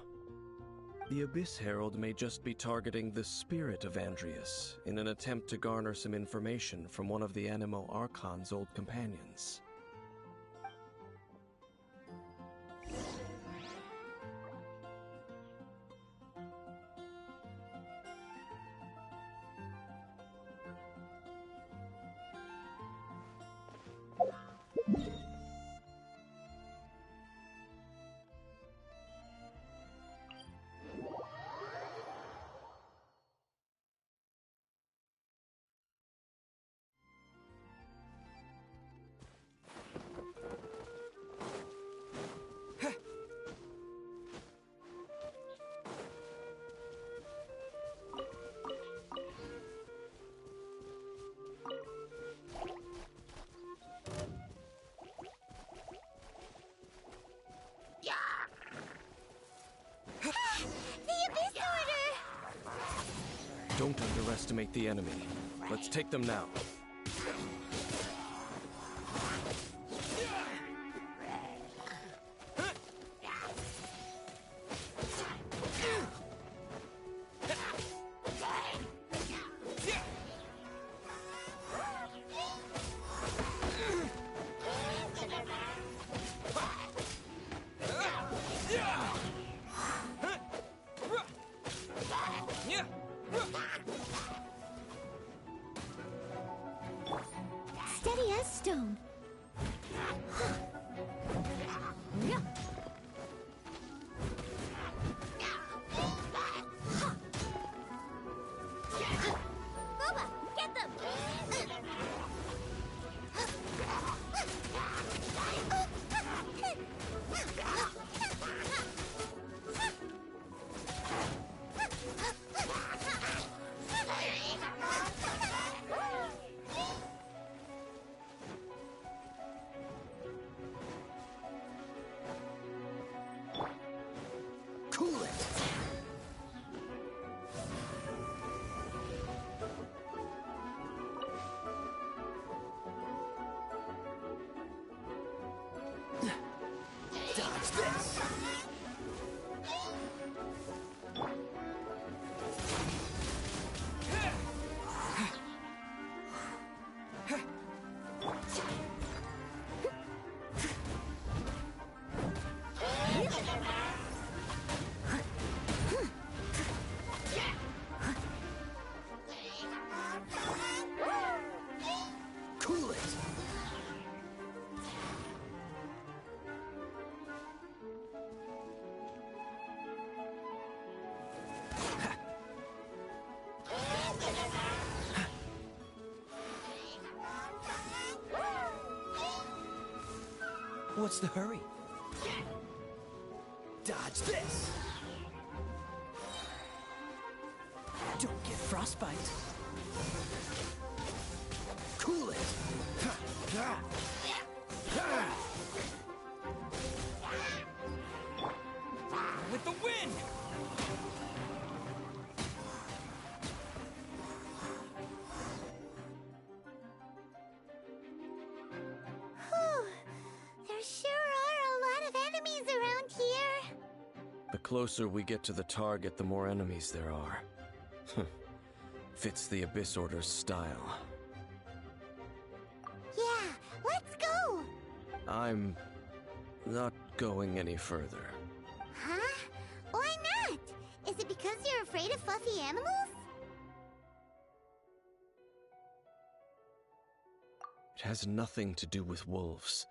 The Abyss Herald may just be targeting the spirit of Andreas in an attempt to garner some information from one of the Animo Archon's old companions. Don't underestimate the enemy. Let's take them now. Steady as stone. Boba, get them! What's the hurry? Dodge this! Don't get frostbite. Cool it! With the wind! Whew. There sure are a lot of enemies around here. The closer we get to the target, the more enemies there are. Fits the Abyss Order's style. Yeah, let's go! I'm not going any further. Huh? Why not? Is it because you're afraid of fluffy animals? It has nothing to do with wolves.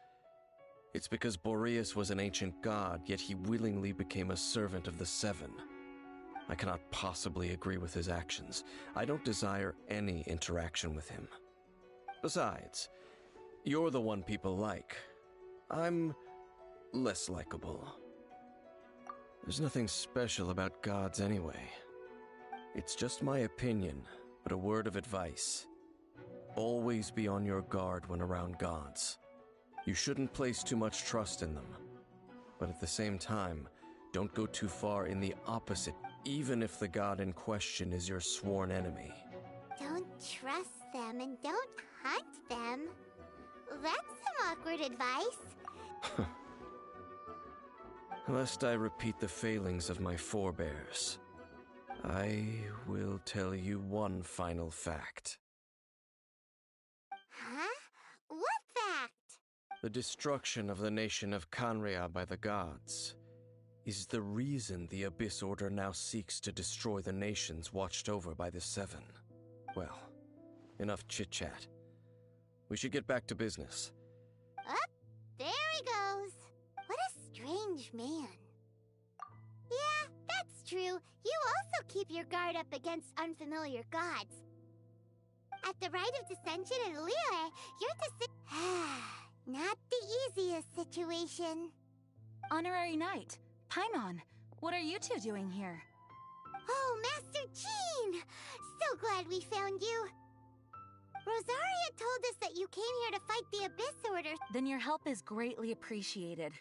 It's because Boreas was an ancient god, yet he willingly became a servant of the Seven. I cannot possibly agree with his actions. I don't desire any interaction with him. Besides, you're the one people like. I'm less likable. There's nothing special about gods anyway. It's just my opinion, but a word of advice. Always be on your guard when around gods. You shouldn't place too much trust in them. But at the same time, don't go too far in the opposite, even if the god in question is your sworn enemy. Don't trust them and don't hunt them. That's some awkward advice. Lest I repeat the failings of my forebears, I will tell you one final fact. Huh? What fact? The destruction of the nation of Canria by the gods is the reason the Abyss Order now seeks to destroy the nations watched over by the Seven. Well, enough chit-chat. We should get back to business. Up, there he goes. What a strange man. Yeah, that's true. You also keep your guard up against unfamiliar gods. At the rite of Dissension in Liyue, you're not the easiest situation. Honorary Knight, Paimon, what are you two doing here? Oh, Master Jean! So glad we found you. Rosaria told us that you came here to fight the Abyss Order. Then your help is greatly appreciated.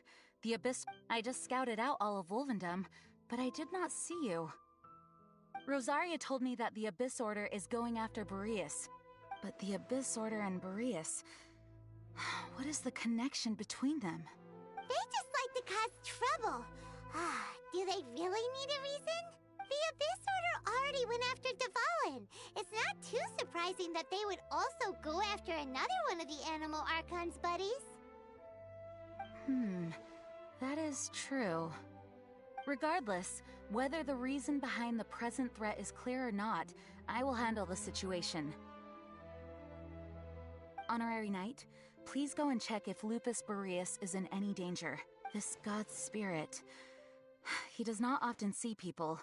The Abyss... I just scouted out all of Wolvendom, but I did not see you. Rosaria told me that the Abyss Order is going after Boreas. But the Abyss Order and Boreas... What is the connection between them? They just like to cause trouble. Do they really need a reason? The Abyss Order already went after Dvalin. It's not too surprising that they would also go after another one of the Animal Archon's buddies. That is true. Regardless, whether the reason behind the present threat is clear or not, I will handle the situation. Honorary Knight, please go and check if Lupus Boreas is in any danger. This god's spirit... He does not often see people,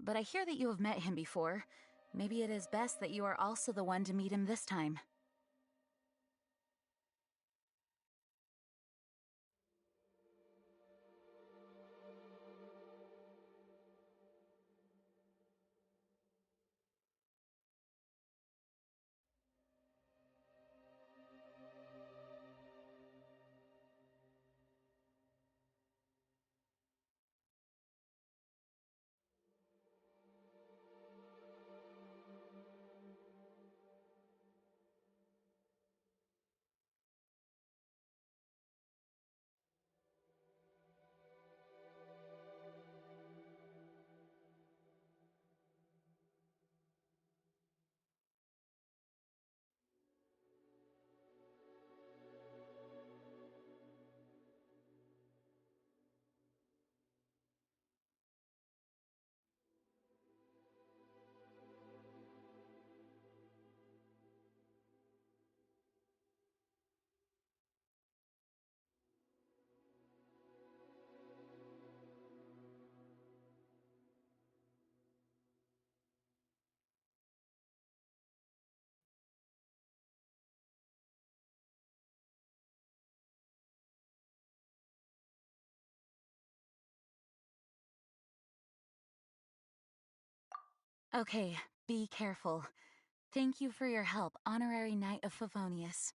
but I hear that you have met him before. Maybe it is best that you are also the one to meet him this time. Okay, be careful. Thank you for your help, Honorary Knight of Favonius.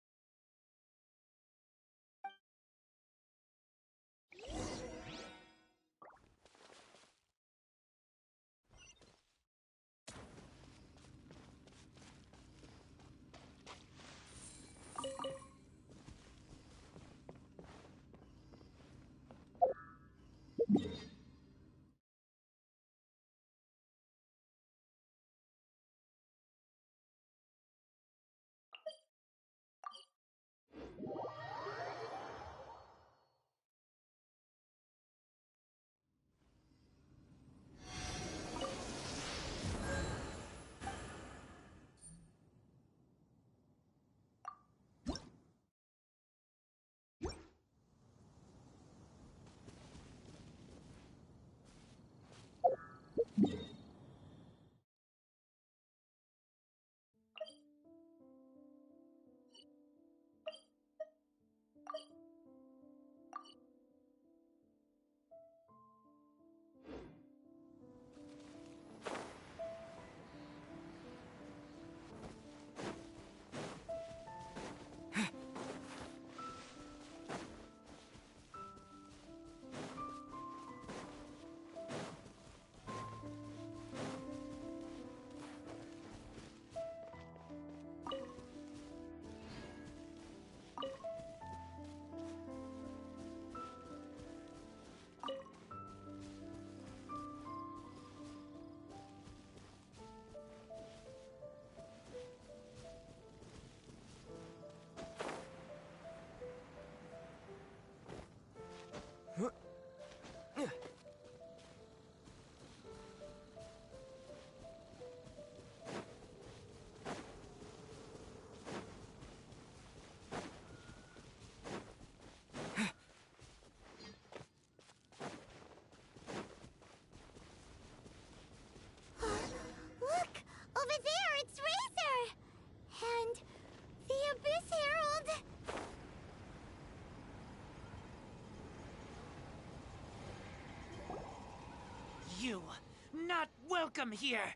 Look! Over there, it's Razor! And the Abyss Herald! You, not welcome here!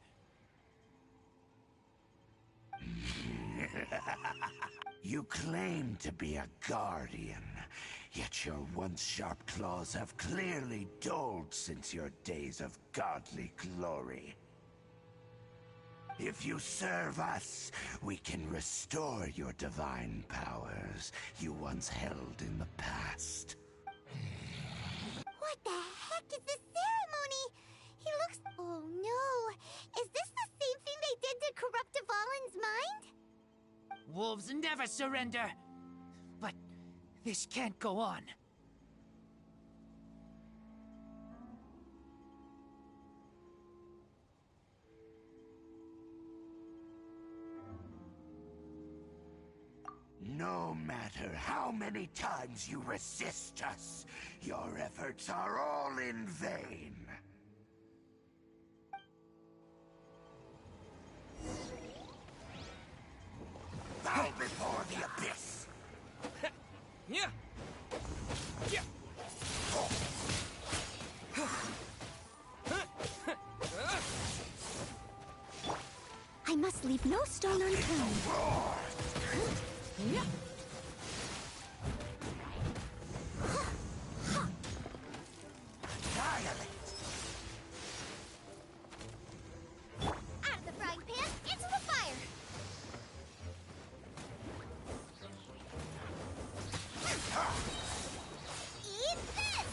You claim to be a guardian, yet your once sharp claws have clearly dulled since your days of godly glory. If you serve us, we can restore your divine powers you once held in the past. What the heck is this ceremony? He looks... Oh no! Is this the same thing they did to corrupt Dvalin's mind? Wolves never surrender! But this can't go on. No matter how many times you resist us, your efforts are all in vain. Bow before the abyss! Yeah. Yeah. I must leave no stone unturned. Yeah. Out of the frying pan, into the fire! Eat this!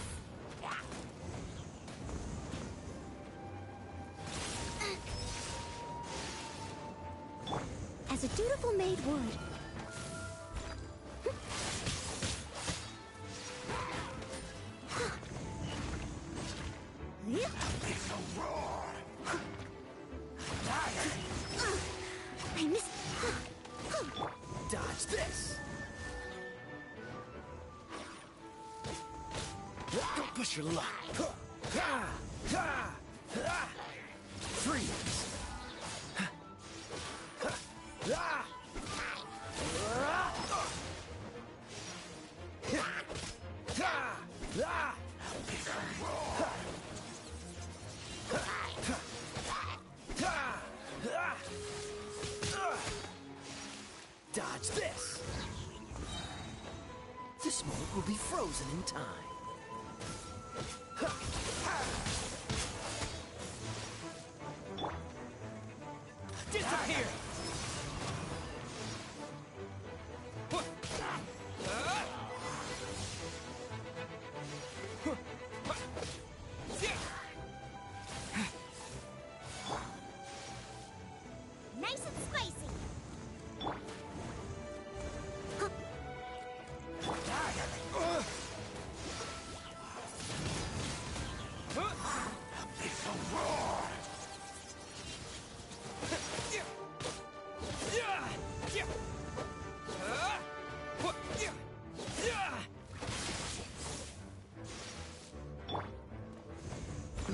As a dutiful maid would. It's a roar! I missed. Dodge this! Don't push your luck! Freeze! Dodge this! This moment will be frozen in time. Disappear! Nice and spicy.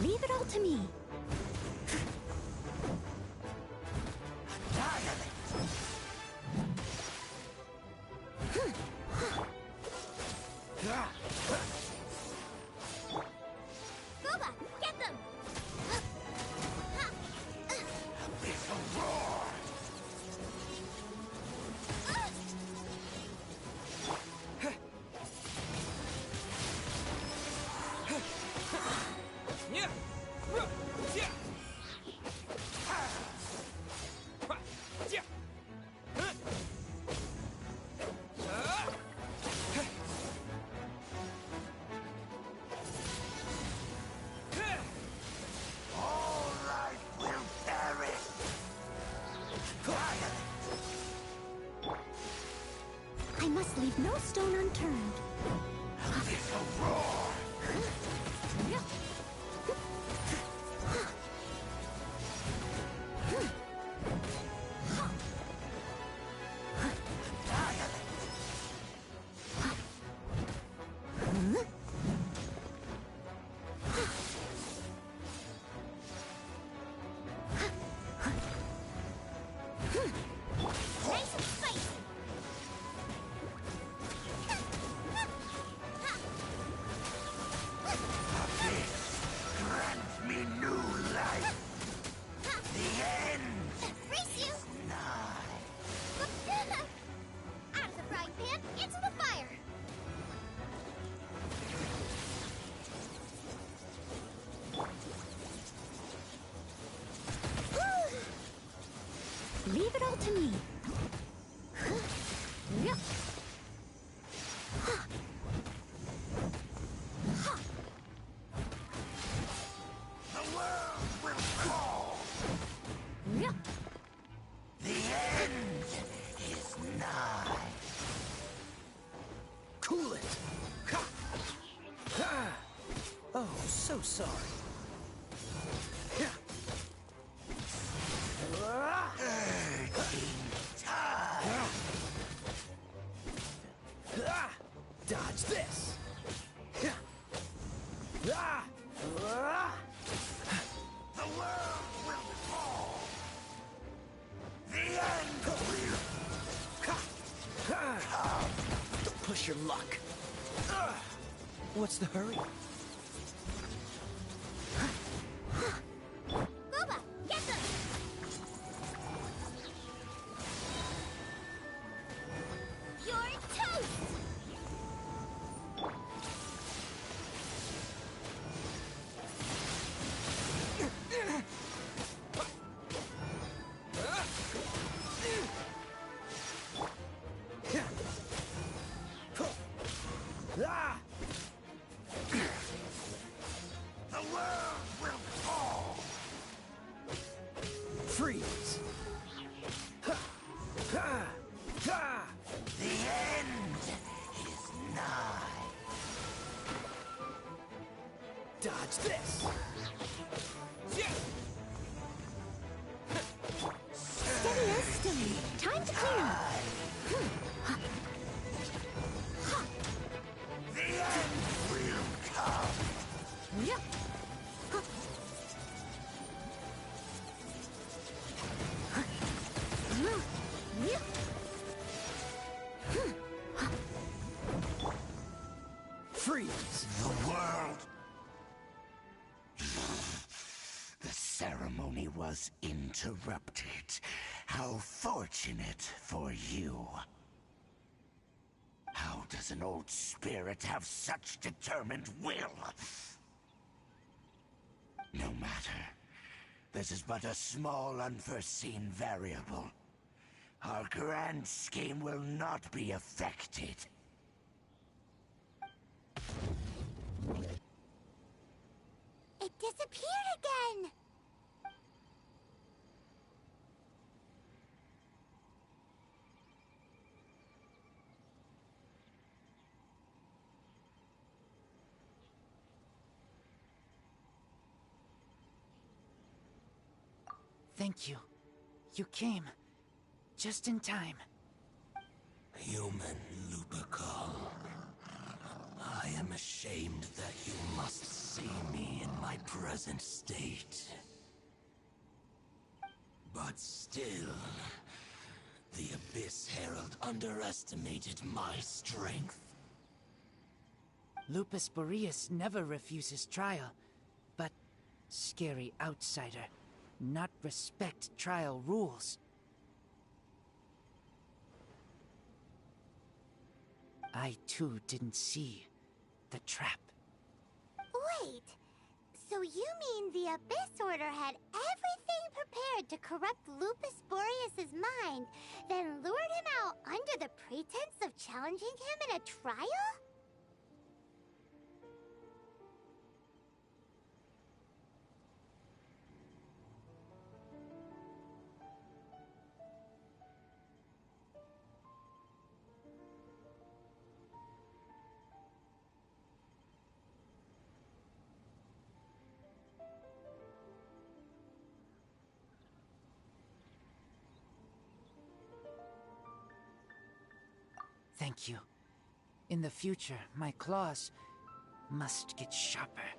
Leave it all to me. Gooba, get them! All life will perish. I must leave no stone unturned. With a roar. Nice and spicy. Grant me new life. The end Race you! nigh. Out of the frying pan, into the fire! Leave it all to me. The world will call. The end is nigh. Cool it! Ha! Ha! Oh, so sorry. Urging time. Dodge this! The world will fall. The end will Don't push your luck. What's the hurry? Gooba, get them! You're toast! The world will fall. Freeze! The end is nigh. Dodge this! Steady as stone. Time to clean up. The end will come. Freeze! The world. The ceremony will was interrupted. How fortunate for you. How does an old spirit have such determined will? No matter. This is but a small, unforeseen variable. Our grand scheme will not be affected. It disappeared again! Thank you. You came. Just in time. Human Lupercal. I am ashamed that you must see me in my present state. But still, the Abyss Herald underestimated my strength. Lupus Boreas never refuses trial, but scary outsider, not respect trial rules. I too didn't see the trap. Wait, so you mean the Abyss Order had everything prepared to corrupt Lupus Boreas' mind, then lured him out under the pretense of challenging him in a trial? Thank you. In the future, my claws must get sharper.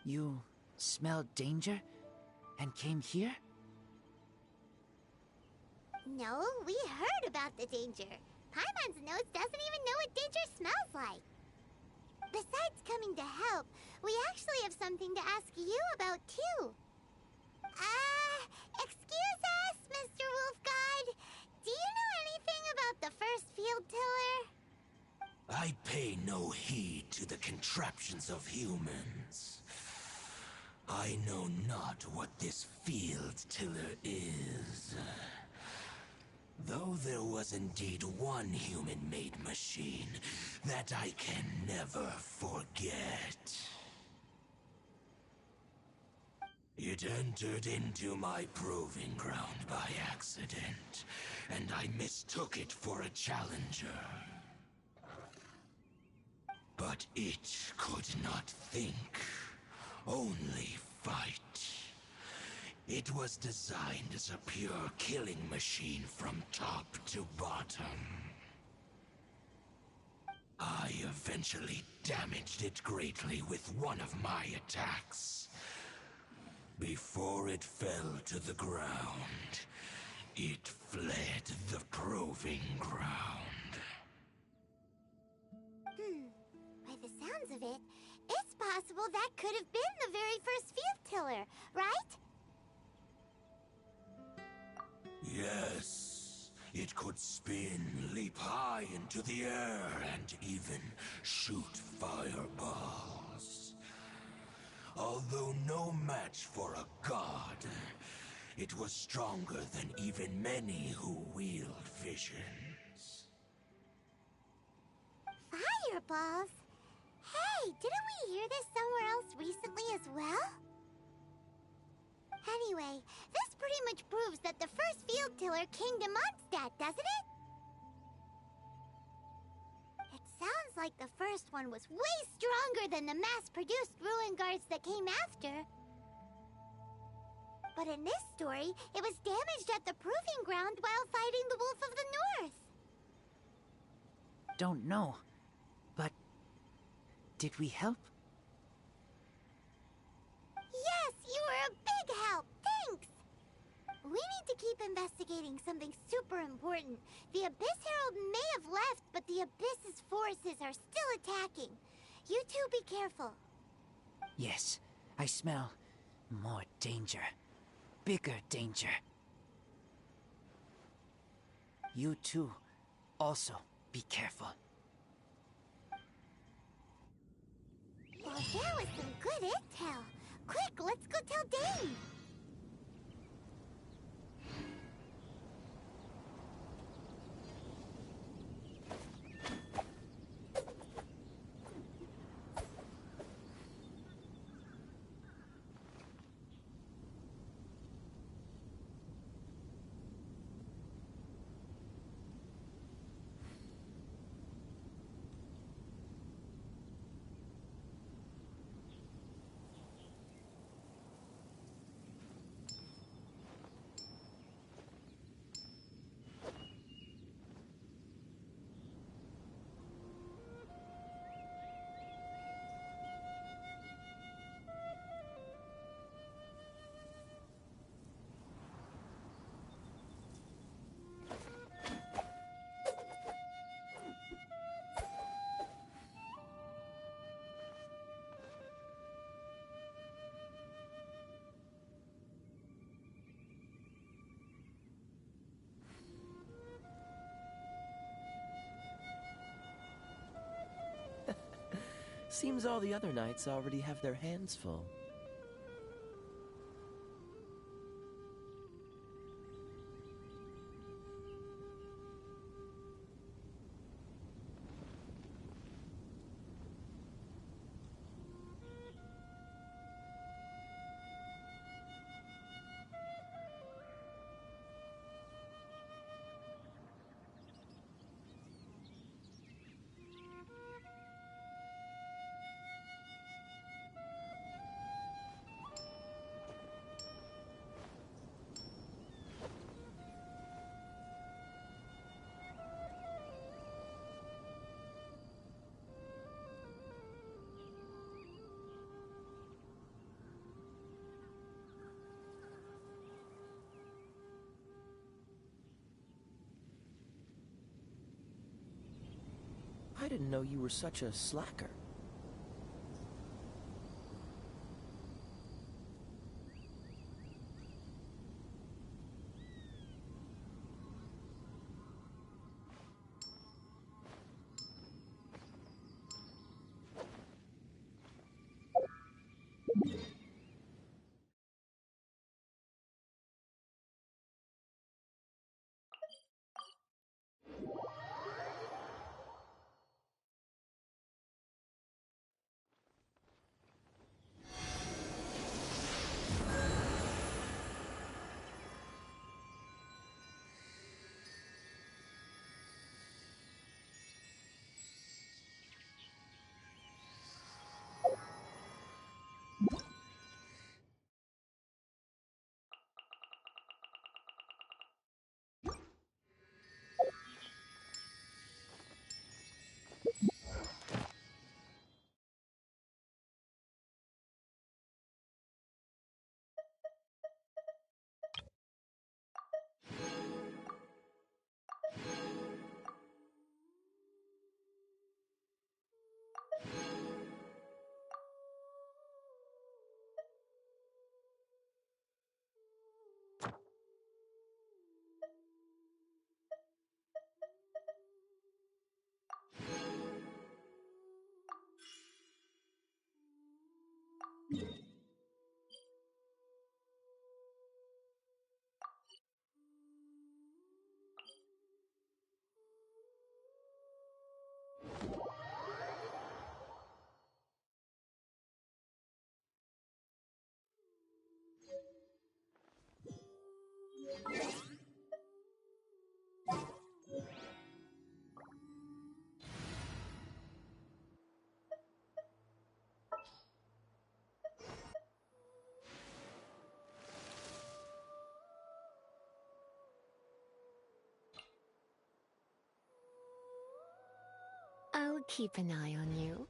You smelled danger and came here? No, we heard about the danger. Paimon's nose doesn't even know what danger smells like. Besides coming to help, we actually have something to ask you about too. Excuse us, Mr. Wolf God. Do you know anything about the first field tiller? I pay no heed to the contraptions of humans. I know not what this field tiller is. Though there was indeed one human-made machine that I can never forget. It entered into my proving ground by accident, and I mistook it for a challenger. But it could not think, only fight. It was designed as a pure killing machine from top to bottom. I eventually damaged it greatly with one of my attacks. Before it fell to the ground, it fled the proving ground. By the sounds of it, it's possible that could have been the very first field tiller, right? Yes, it could spin, leap high into the air, and even shoot fireballs. Although no match for a god, it was stronger than even many who wield visions. Fireballs? Hey, didn't we hear this somewhere else recently as well? Anyway, this pretty much proves that the first field tiller came to Mondstadt, doesn't it? It sounds like the first one was way stronger than the mass-produced ruin guards that came after. But in this story, it was damaged at the proving ground while fighting the Wolf of the North. Don't know. But did we help? Yes, you were a big help. Thanks. We need to keep investigating something super important. The Abyss Herald may have left, but the Abyss's forces are still attacking. You two be careful. Yes, I smell More danger. Bigger danger. You too. Also, be careful. Well, that was some good intel. Quick, let's go tell Dane. Seems all the other knights already have their hands full. I didn't know you were such a slacker. I'll keep an eye on you.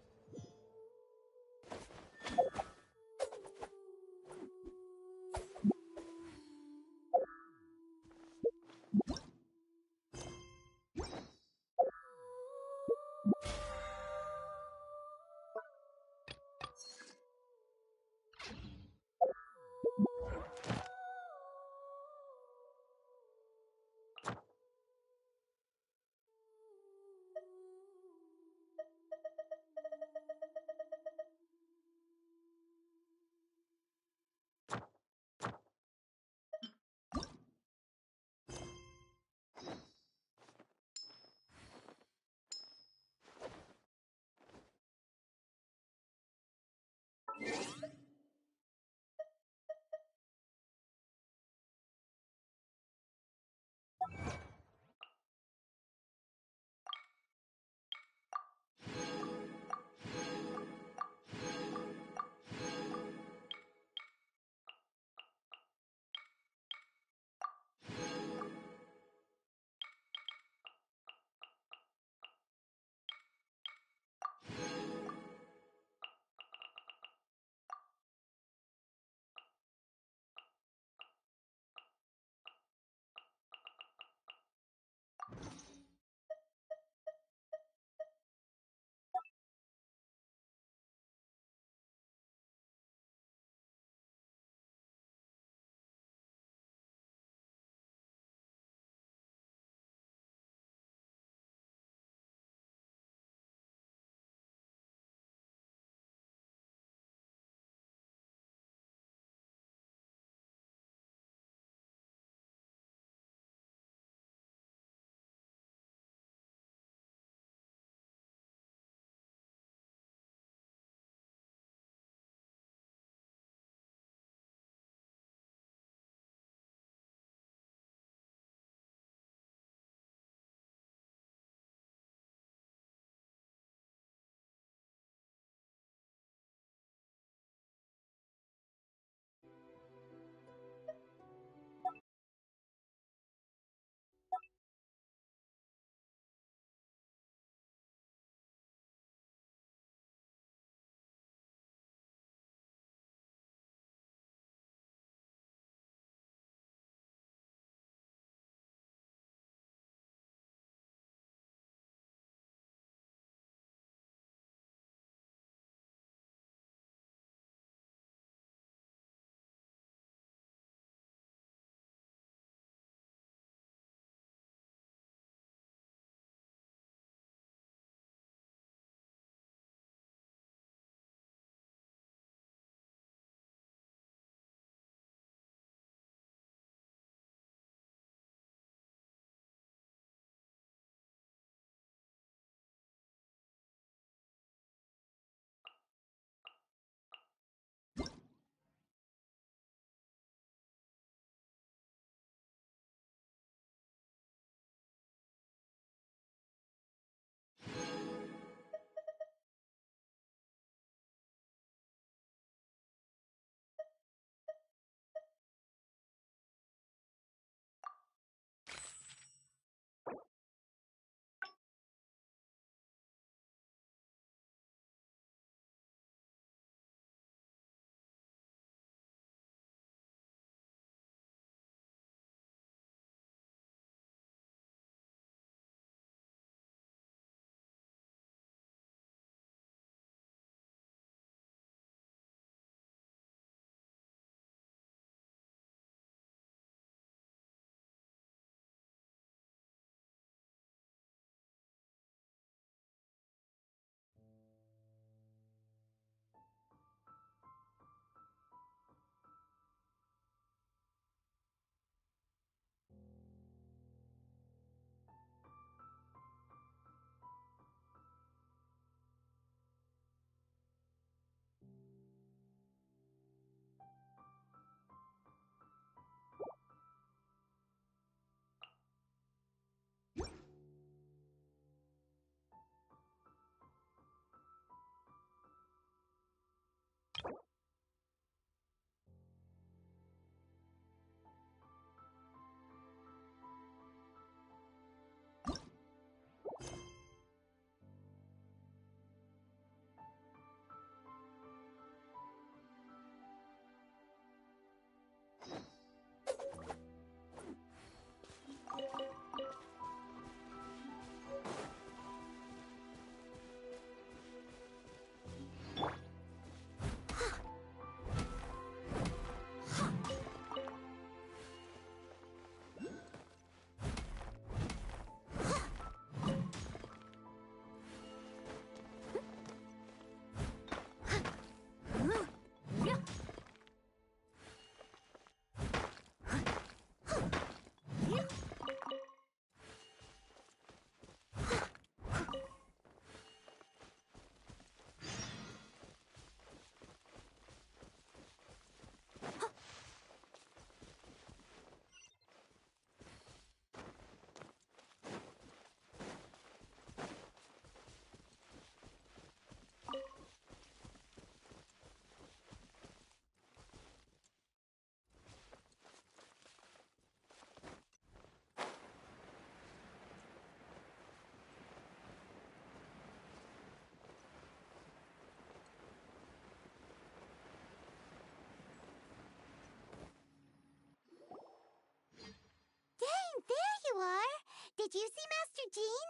Did you see Master Jean?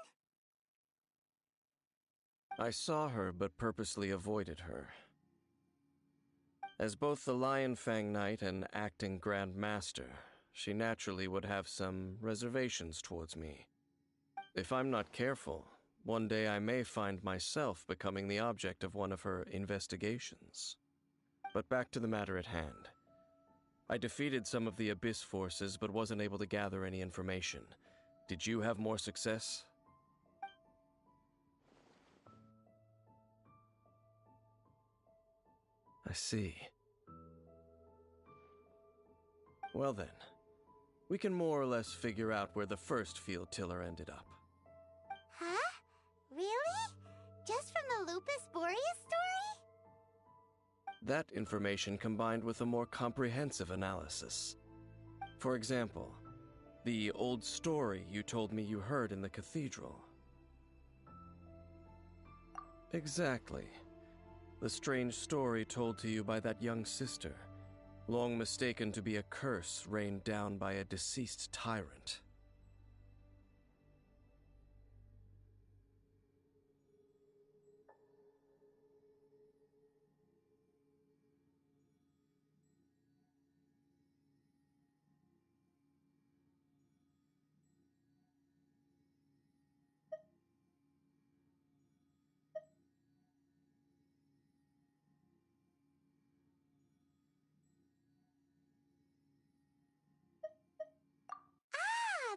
I saw her, but purposely avoided her. As both the Lion Fang Knight and acting Grand Master, she naturally would have some reservations towards me. If I'm not careful, one day I may find myself becoming the object of one of her investigations. But back to the matter at hand. I defeated some of the Abyss forces, but wasn't able to gather any information. Did you have more success? I see. Well then, we can more or less figure out where the first field tiller ended up. Huh? Really? Just from the Lupus Boreas story? That information combined with a more comprehensive analysis. For example, the old story you told me you heard in the cathedral. Exactly. The strange story told to you by that young sister, long mistaken to be a curse rained down by a deceased tyrant.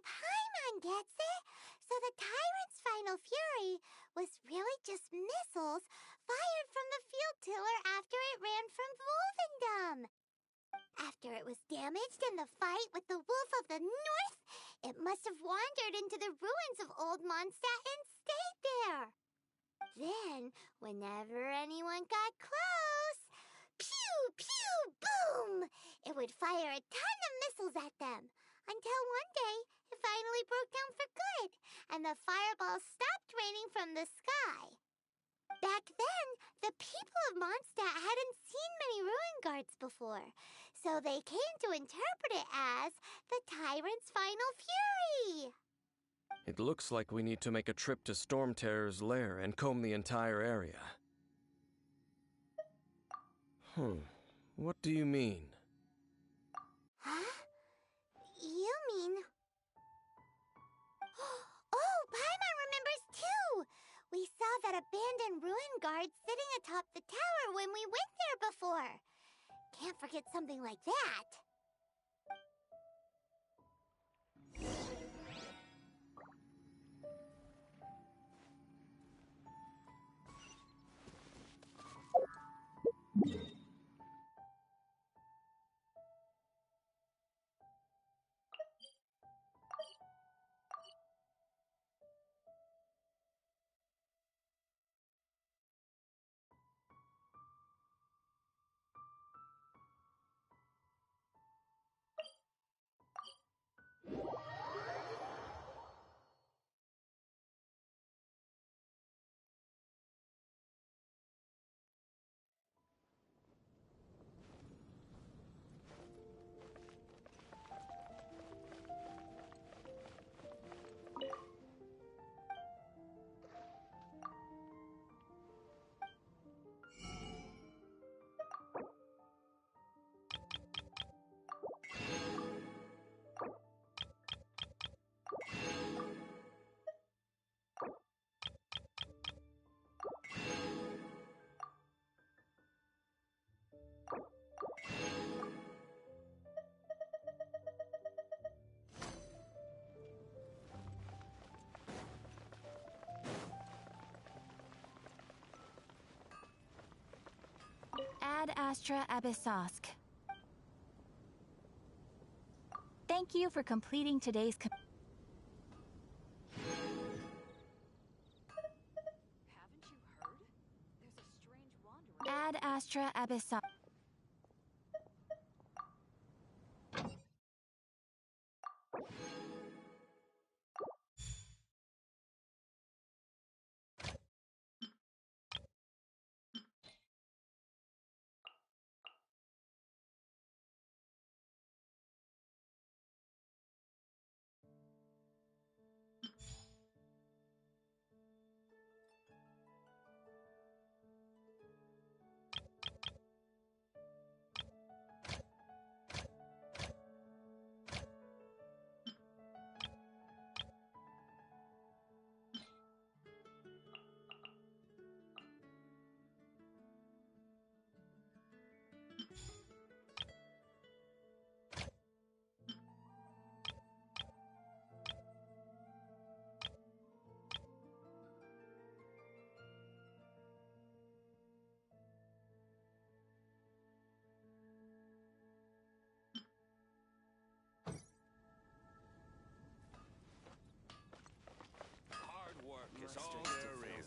Paimon gets it. So the tyrant's final fury was really just missiles fired from the field tiller after it ran from Wolvendom. After it was damaged in the fight with the Wolf of the North, it must have wandered into the ruins of Old Mondstadt and stayed there. Then, whenever anyone got close, pew, pew, boom! It would fire a ton of missiles at them, until one day it finally broke down for good, and the fireballs stopped raining from the sky. Back then, the people of Mondstadt hadn't seen many ruin guards before, so they came to interpret it as the tyrant's final fury. It looks like we need to make a trip to Storm Terror's lair and comb the entire area. What do you mean? Huh? You mean... Oh, Paimon remembers too! We saw that abandoned ruin guard sitting atop the tower when we went there before. Can't forget something like that. Ad Astra Abyssosk. Thank you for completing today's Haven't you heard? There's a strange wanderer. Ad Astra Abyssosk.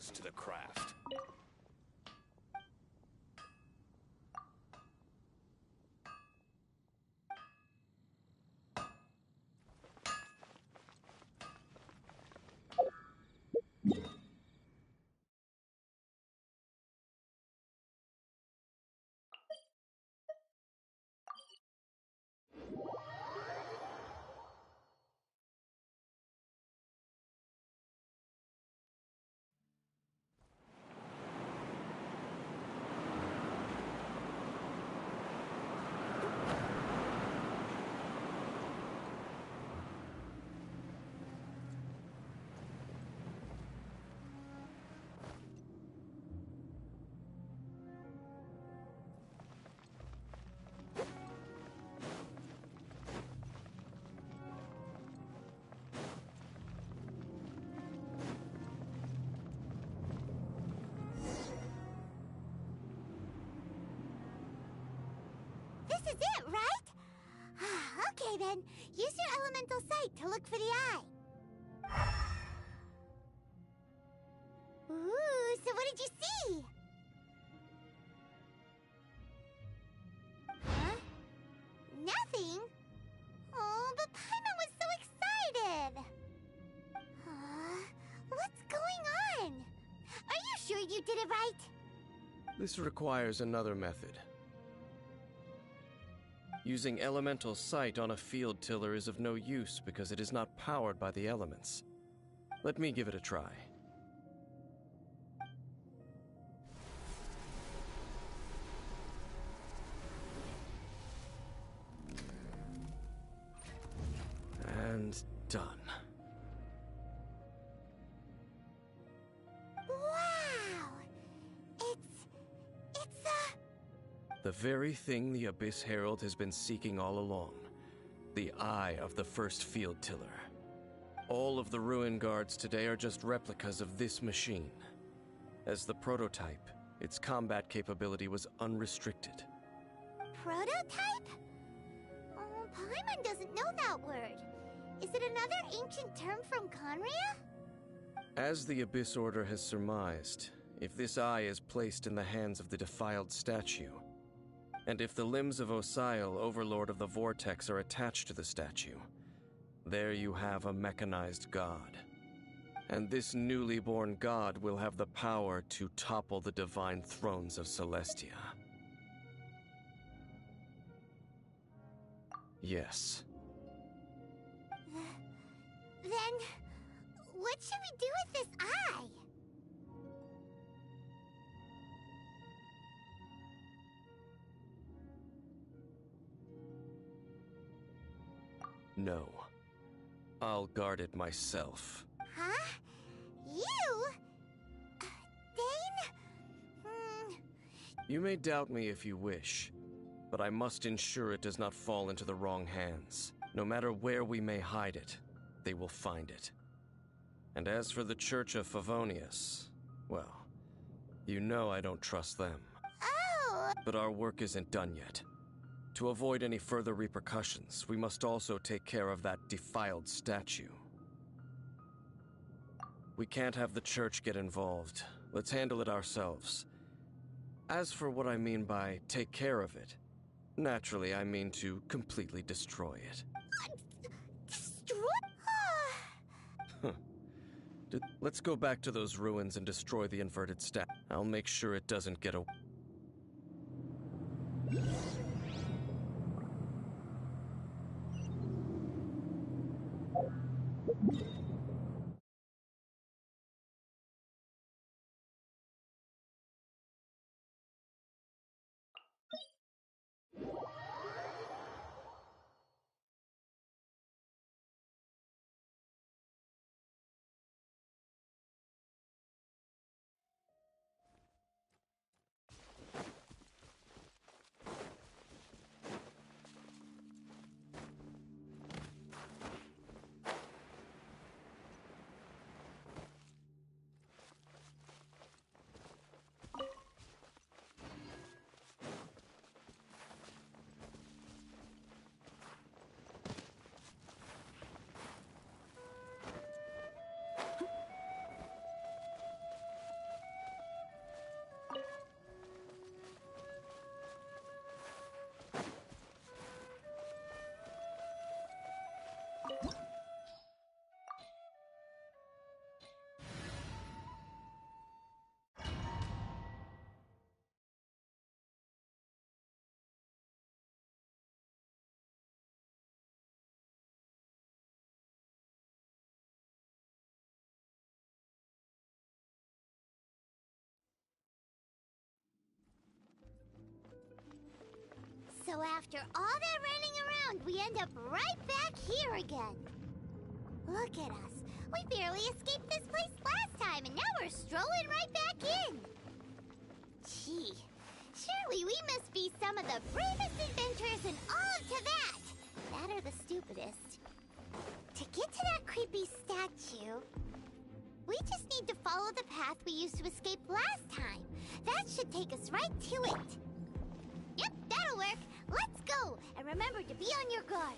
nuances to the craft. This is it, right? Okay then, use your elemental sight to look for the eye. Ooh, so what did you see? Huh? Nothing? Oh, but Paimon was so excited! What's going on? Are you sure you did it right? This requires another method. Using elemental sight on a field tiller is of no use because it is not powered by the elements. Let me give it a try. And done. Wow! It's The very thing the Abyss Herald has been seeking all along. The eye of the first field tiller. All of the ruin guards today are just replicas of this machine. As the prototype, its combat capability was unrestricted. prototype? Oh, Paimon doesn't know that word. Is it another ancient term from Conria? As the Abyss Order has surmised, if this eye is placed in the hands of the defiled statue, and if the limbs of Osial, Overlord of the Vortex, are attached to the statue, there you have a mechanized god. And this newly born god will have the power to topple the divine thrones of Celestia. Yes. Then, what should we do with this eye? No. I'll guard it myself. Huh? You? Dane? You may doubt me if you wish, but I must ensure it does not fall into the wrong hands. No matter where we may hide it, they will find it. And as for the Church of Favonius, well, you know I don't trust them. Oh! But our work isn't done yet. To avoid any further repercussions, we must also take care of that defiled statue. We can't have the church get involved. Let's handle it ourselves. As for what I mean by take care of it, naturally I mean to completely destroy it. Destroy? Let's go back to those ruins and destroy the inverted statue. I'll make sure it doesn't get away. after all that running around, we end up right back here again. Look at us. We barely escaped this place last time, and now we're strolling right back in. Gee, surely we must be some of the bravest adventurers in all of Teyvat. That or the stupidest. To get to that creepy statue, we just need to follow the path we used to escape last time. That should take us right to it. Yep, that'll work. Let's go, and remember to be on your guard.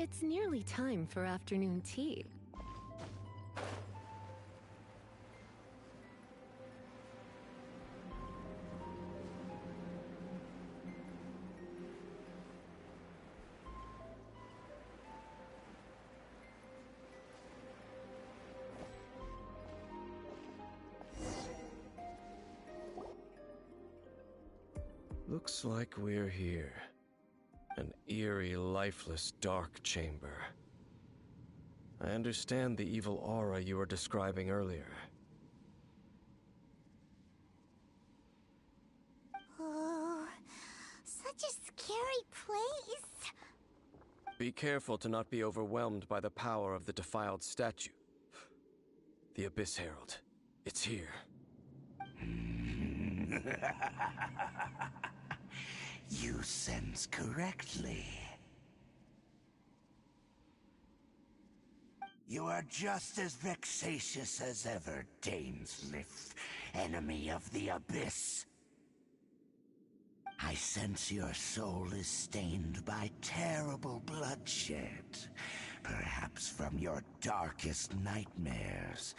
It's nearly time for afternoon tea. Looks like we're here. An eerie, lifeless, dark chamber. I understand the evil aura you were describing earlier. Oh, such a scary place. Be careful to not be overwhelmed by the power of the defiled statue. The Abyss Herald. It's here. You sense correctly. You are just as vexatious as ever, Dainsleif, enemy of the Abyss. I sense your soul is stained by terrible bloodshed, perhaps from your darkest nightmares,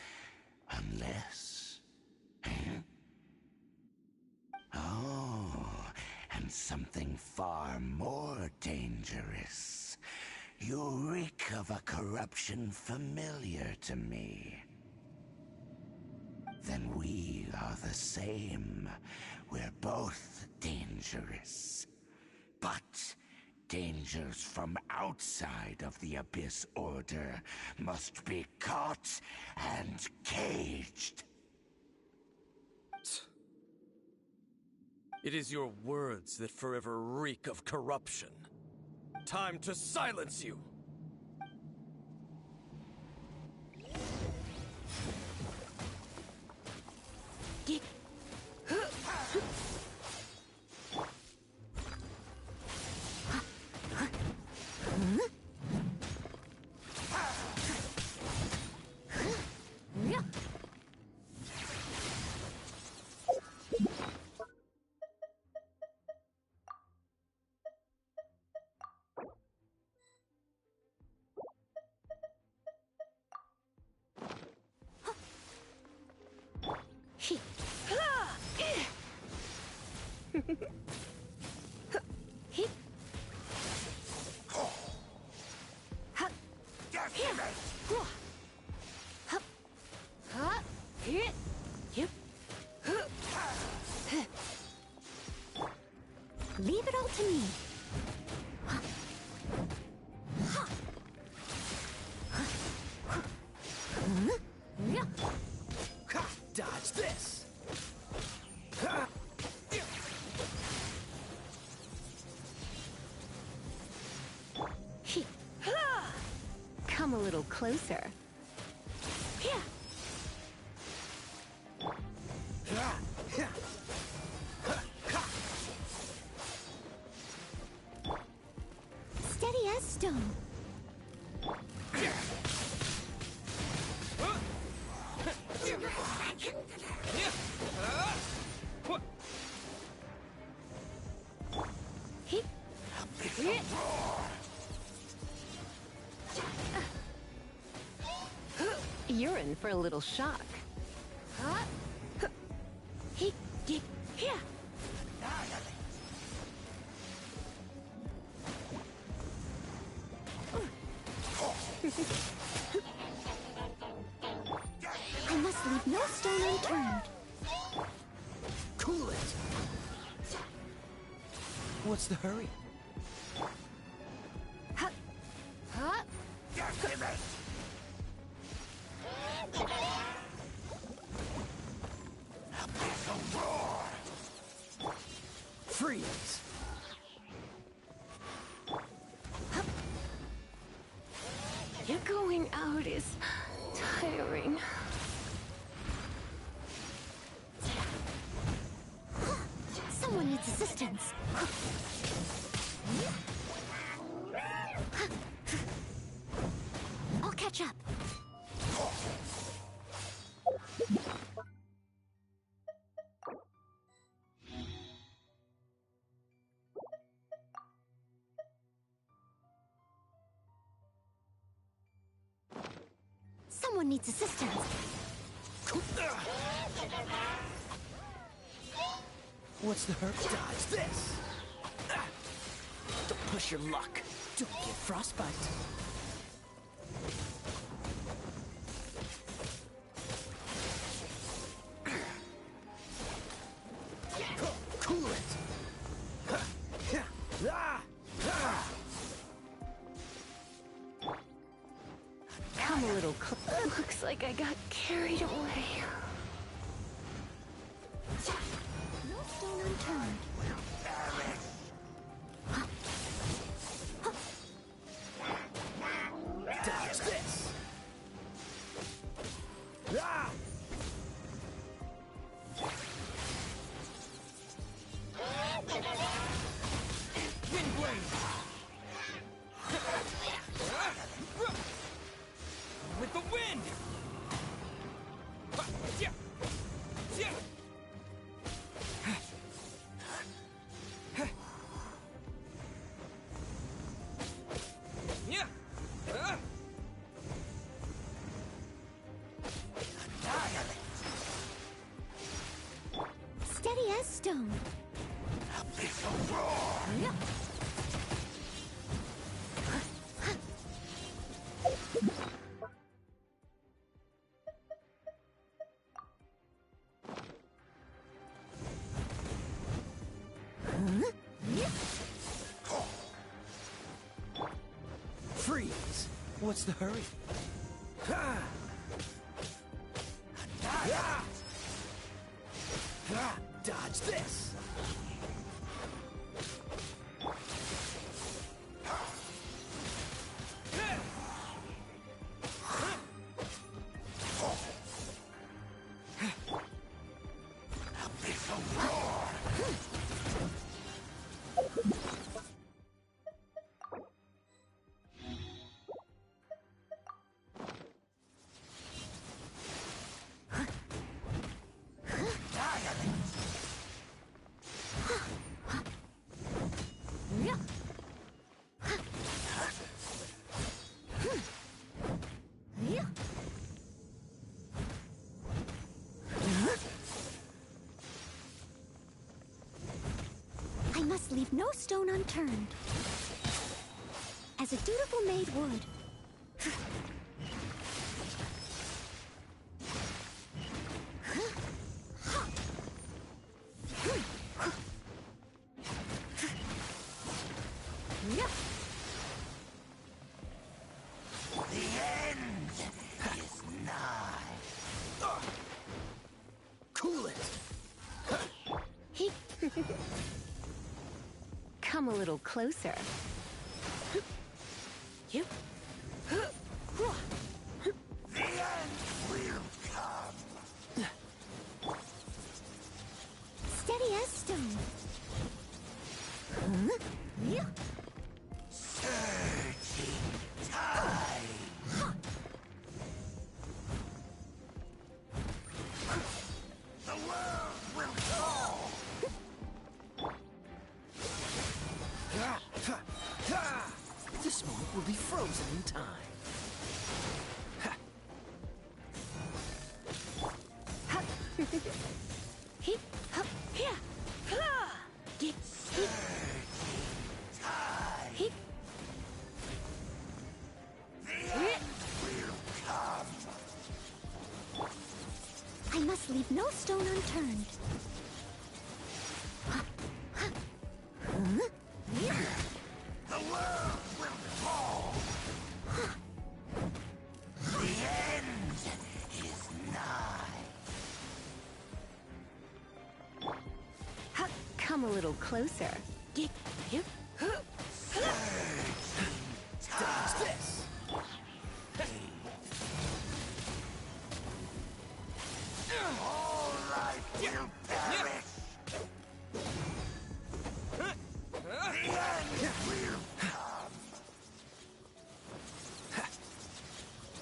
unless... Oh, and something far more dangerous. You reek of a corruption familiar to me. Then we are the same. We're both dangerous. But dangers from outside of the Abyss Order must be caught and caged. It is your words that forever reek of corruption. Time to silence you! Leave it all to me. Dodge this! Come a little closer. Steady as stone. You're in for a little shock. I must leave no stone unturned. Cool it! What's the hurry? Freeze! Going out is tiring. Someone needs assistance. I'll catch up. Someone needs assistance. What's the hurry? Dodge this! Don't push your luck. Don't get frostbite. Cool it! Come a little closer. Looks like I got carried away. No stone unturned. Dodge this! Wind blade! With the wind! Steady as stone. Freeze! What's the hurry? Dodge this! must leave no stone unturned. As a dutiful maid would. The end is nigh. Cool it! Come a little closer. You? The end will come. Steady as stone. Surging tide. The world will fall. This moment will be frozen in time. I must leave no stone unturned. The world will fall. The end is nigh. Come a little closer. Dodge this! All life will perish. The end will come.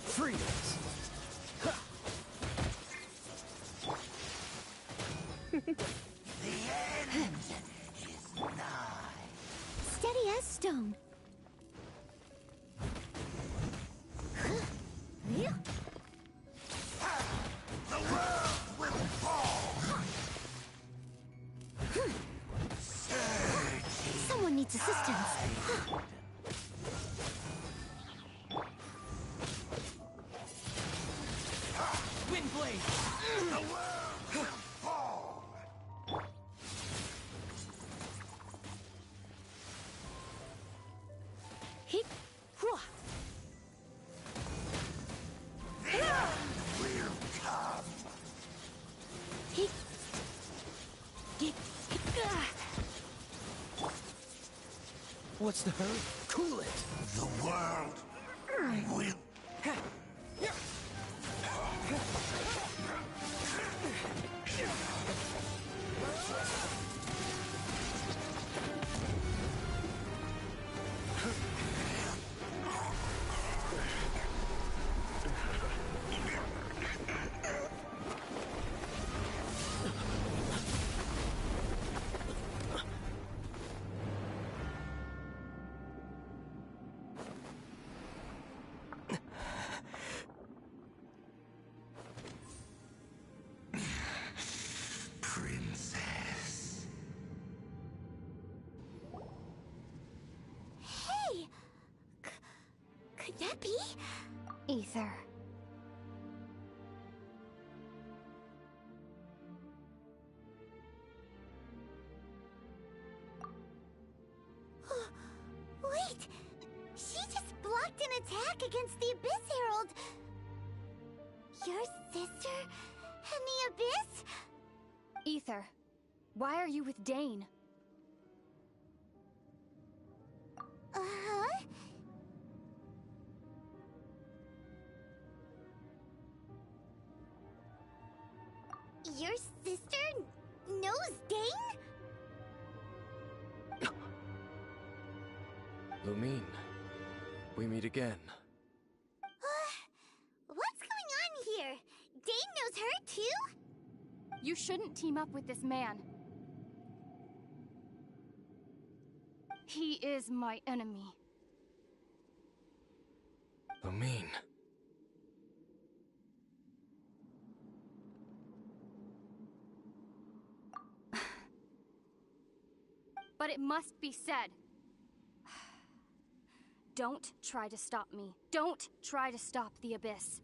Freeze! The end is nigh. Steady as stone. The world will fall. Surging Someone needs assistance. tide. Wind blade! The world will fall. The end will come. What's the hurry? Cool it! The world will. Princess. Hey! Could that be? Ether. Wait! She just blocked an attack against the Abyss Herald! Your sister and the Abyss? Ether. Why are you with Dane? Uh-huh. Your sister knows Dane? Lumine, we meet again. What's going on here? Dane knows her too? You shouldn't team up with this man. He is my enemy. Lumine. but it must be said. Don't try to stop me. Don't try to stop the Abyss.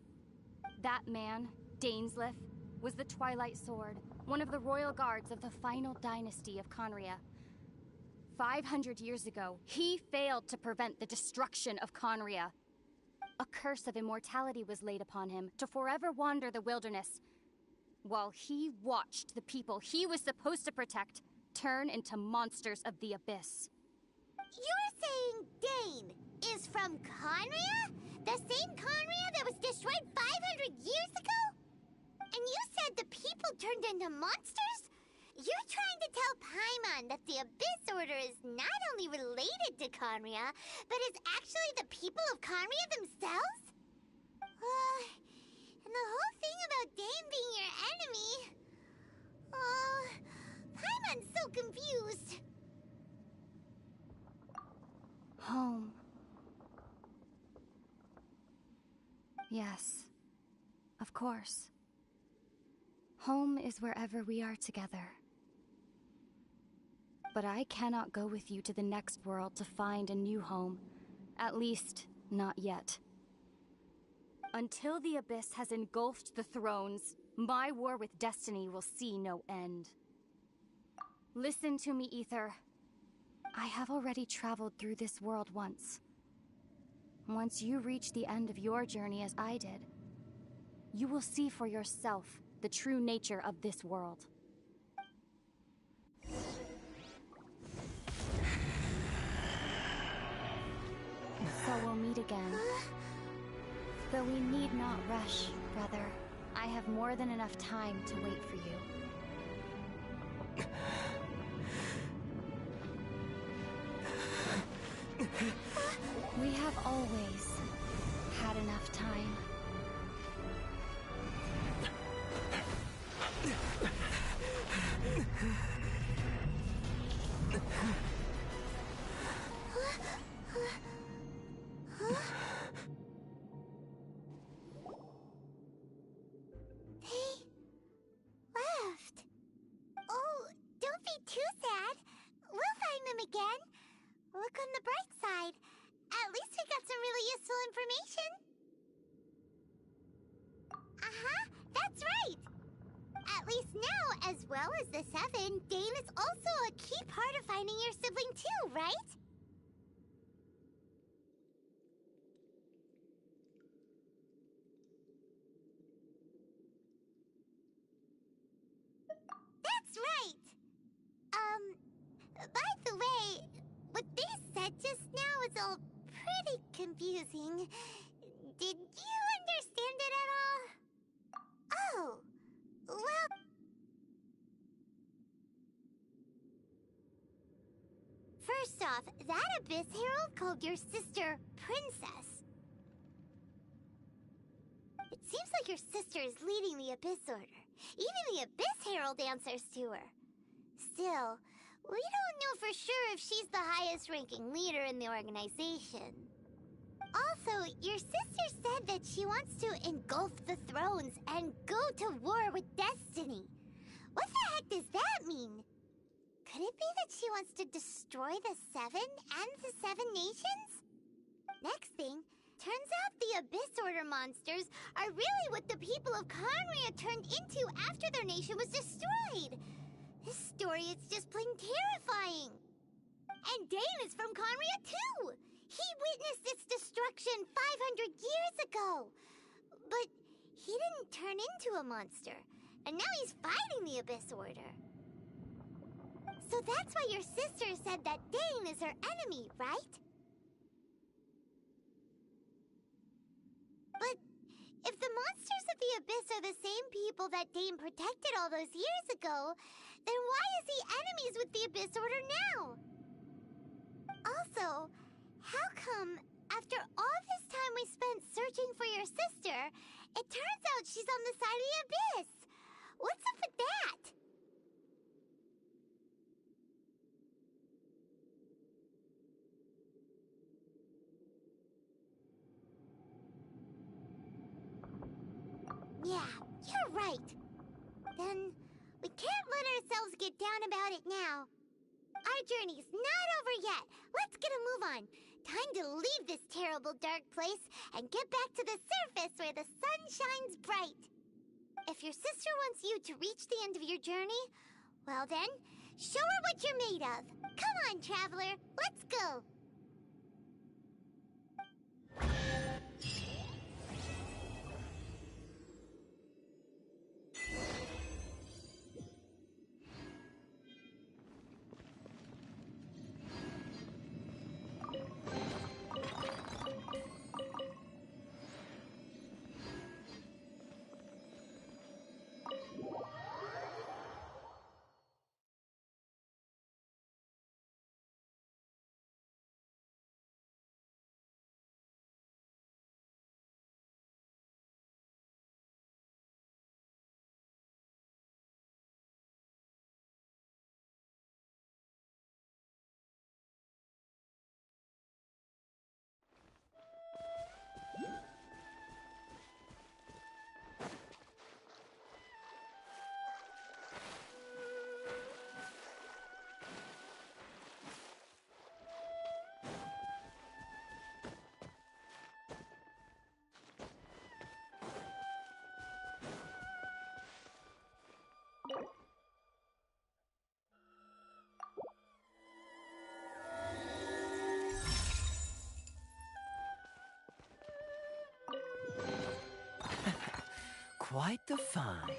That man, Dainsleif, was the Twilight Sword, one of the royal guards of the final dynasty of Conria. 500 years ago, he failed to prevent the destruction of Conria. A curse of immortality was laid upon him to forever wander the wilderness, while he watched the people he was supposed to protect turn into monsters of the Abyss. You're saying Dane is from Conria? The same Conria that was destroyed 500 years ago? And you said the people turned into monsters? You're trying to tell Paimon that the Abyss Order is not only related to Conria, but is actually the people of Conria themselves? And the whole thing about Dane being your enemy... Paimon's so confused. Home. Yes, of course. Home is wherever we are together. But I cannot go with you to the next world to find a new home. At least, not yet. Until the Abyss has engulfed the thrones, my war with destiny will see no end. Listen to me, Ether. I have already traveled through this world once. Once you reach the end of your journey as I did, you will see for yourself the true nature of this world. So we'll meet again. Though we need not rush, brother. I have more than enough time to wait for you. We have always had enough time. Again? Look on the bright side. At least we got some really useful information. That's right. At least now, as well as the Seven, Dane is also a key part of finding your sibling too, right? That's right. By the way, what they said just now is all pretty confusing. Did you understand it at all? Oh, well... First off, that Abyss Herald called your sister Princess. It seems like your sister is leading the Abyss Order. Even the Abyss Herald answers to her. Still, we don't know for sure if she's the highest-ranking leader in the organization. Also, your sister said that she wants to engulf the thrones and go to war with destiny. What the heck does that mean? Could it be that she wants to destroy the Seven and the Seven Nations? Next thing, turns out the Abyss Order monsters are really what the people of Conria turned into after their nation was destroyed. This story is just plain terrifying. And Dane is from Conria too. He witnessed its destruction 500 years ago. But he didn't turn into a monster. And now he's fighting the Abyss Order. So that's why your sister said that Dane is her enemy, right? But if the monsters of the Abyss are the same people that Dane protected all those years ago, then why is he enemies with the Abyss Order now? Also, how come, after all this time we spent searching for your sister, it turns out she's on the side of the Abyss? What's up with that? Yeah, you're right. Then, we can't let ourselves get down about it now. Our journey's not over yet. Let's get a move on. Time to leave this terrible dark place and get back to the surface where the sun shines bright. If your sister wants you to reach the end of your journey, well then, show her what you're made of. Come on, traveler, let's go. Quite the find.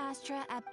Astra ab...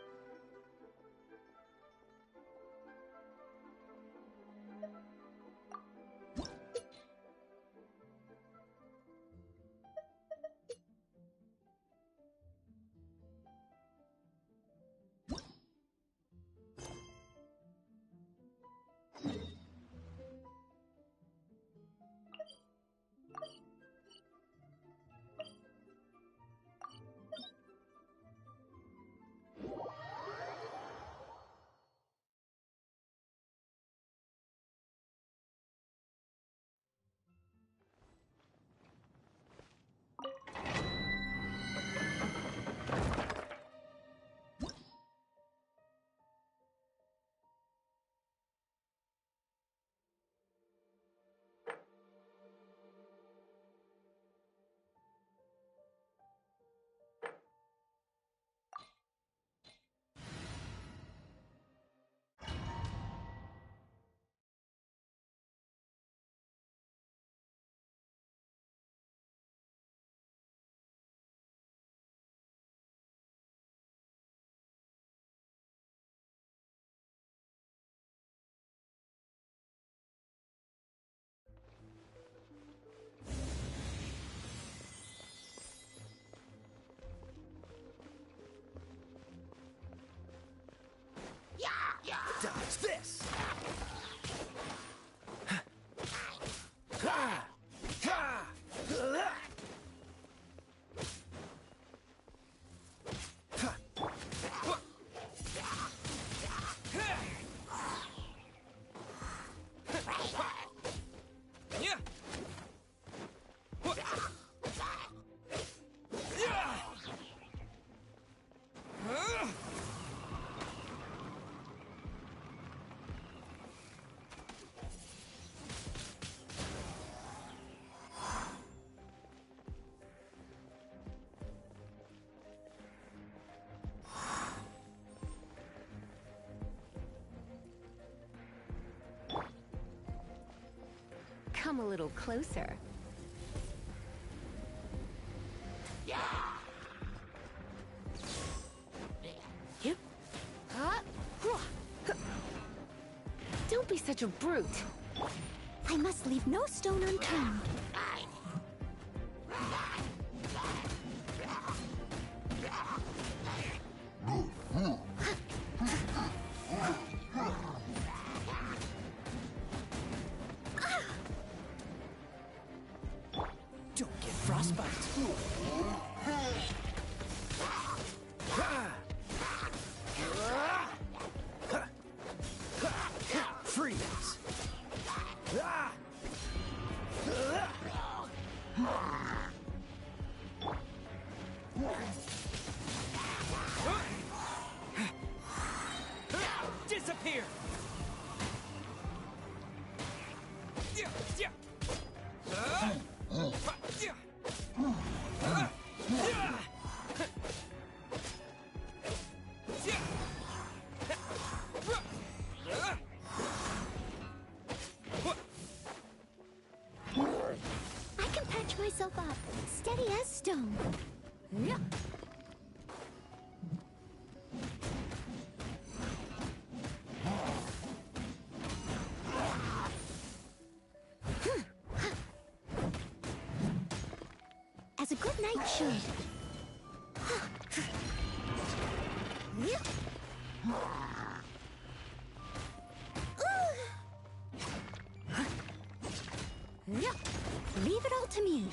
Dodge this! Come a little closer. Yep. Don't be such a brute. I must leave no stone unturned. Don't get frostbite. Freeze. Disappear. I can patch myself up, steady as stone. Yeah. As a good knight should. Leave it all to me.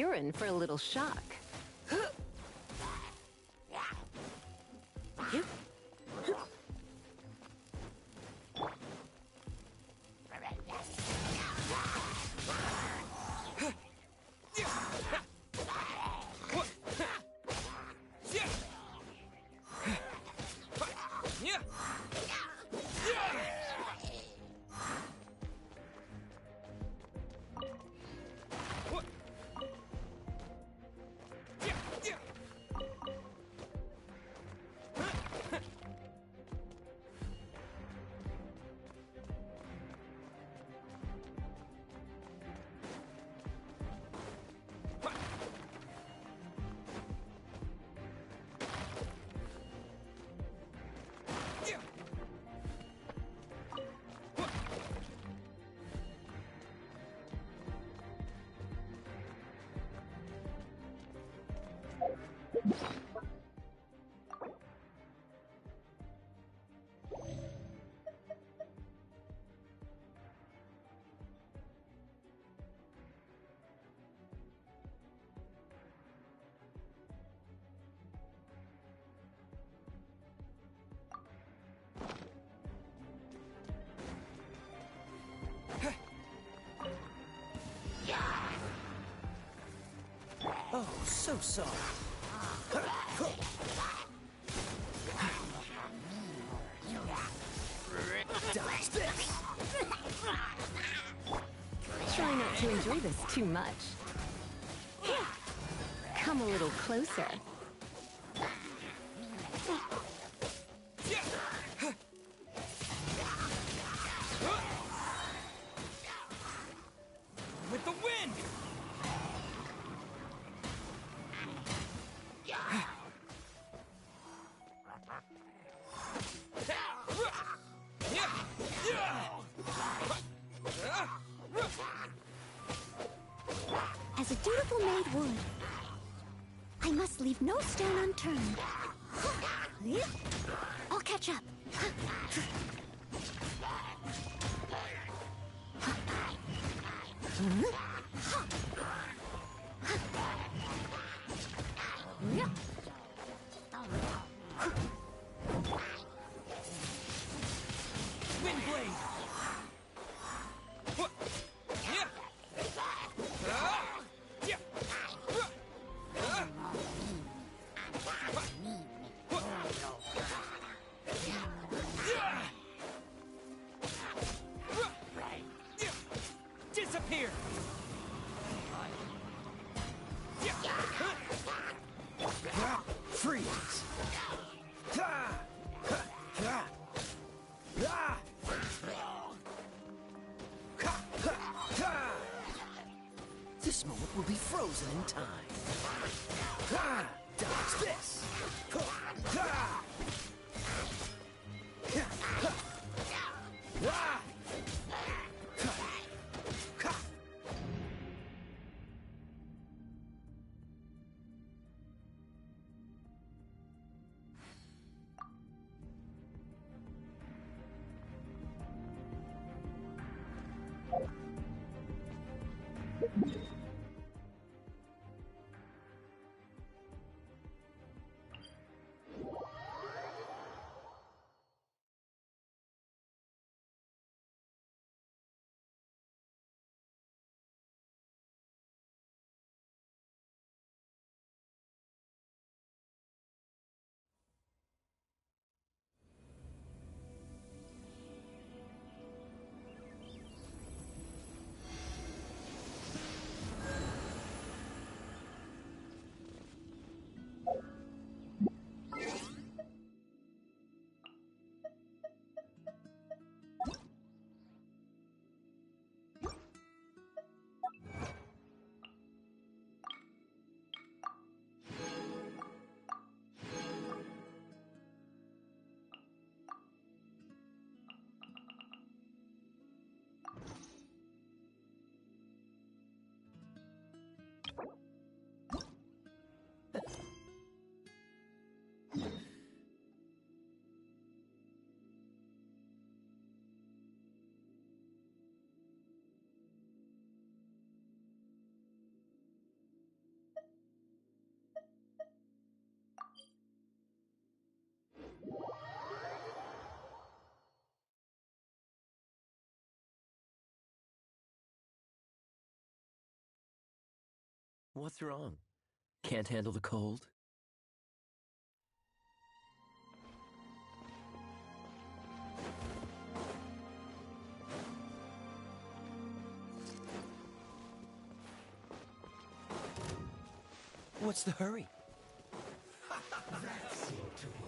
You're in for a little shock. Oh, so soft. Dodge this! Try not to enjoy this too much. Come a little closer. With the wind! As a dutiful maid would, I must leave no stone unturned. I'll catch up. Windblade! Disappear! What's wrong? Can't handle the cold? What's the hurry? That seemed to work.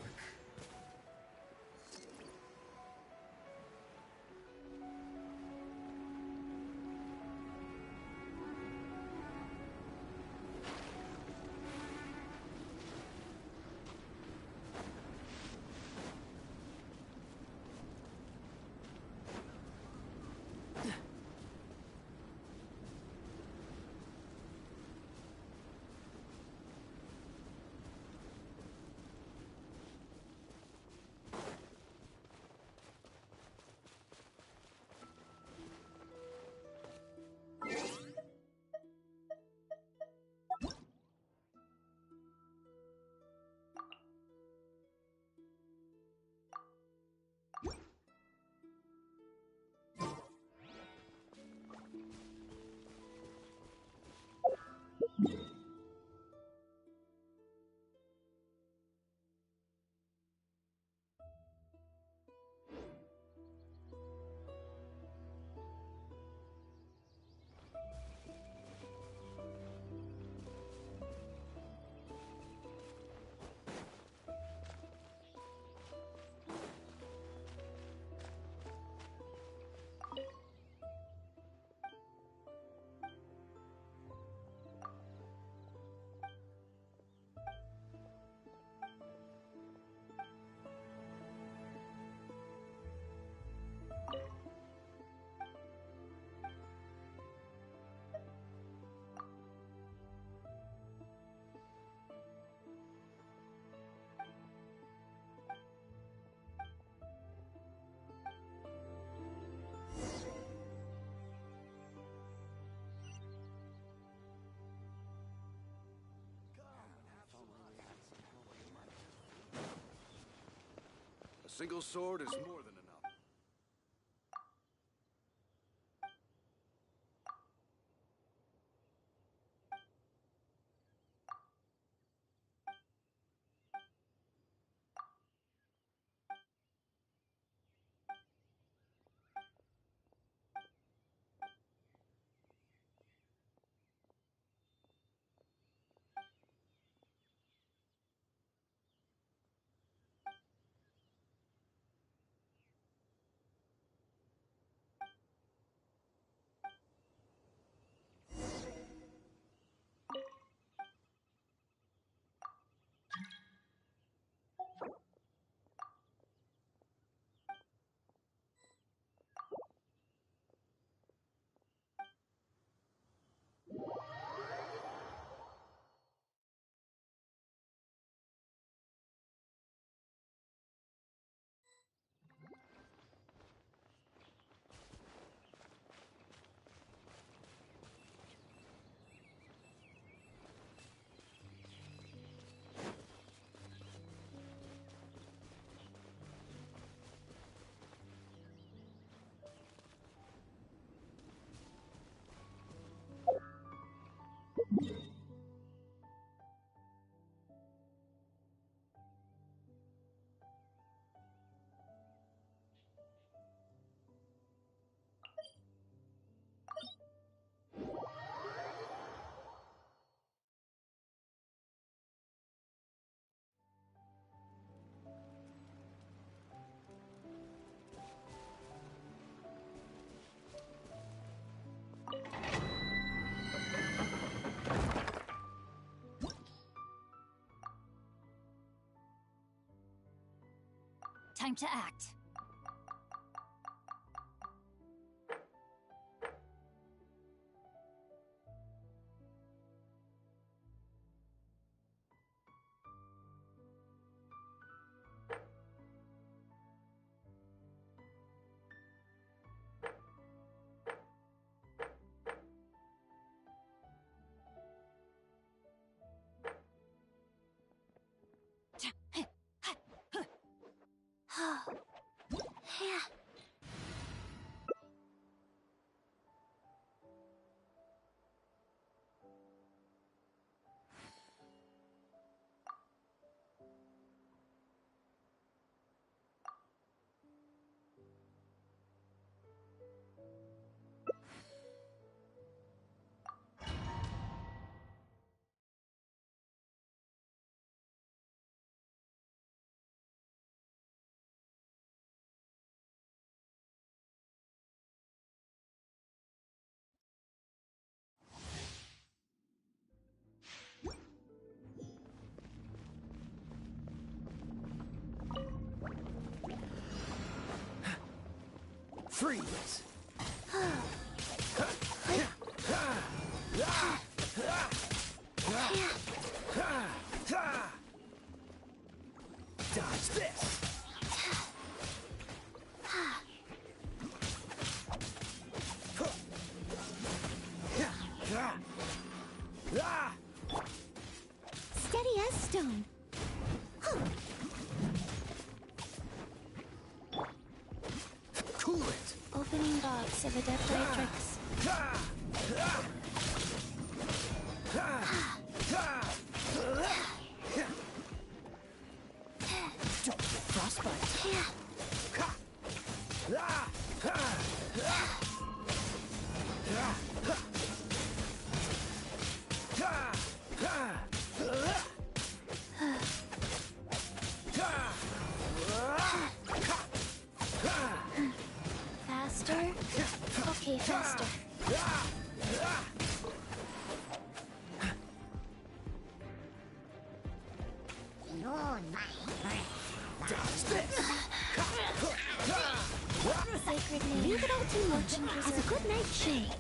A single sword is more than enough. Time to act. Freeze! Dodge this! Steady as stone. Cool it! Opening box of Adeptotrix. Don't get frostbite! Faster? Okay, faster. Dodge this! Sacred name. Leave it all to Merchant as a good night shade.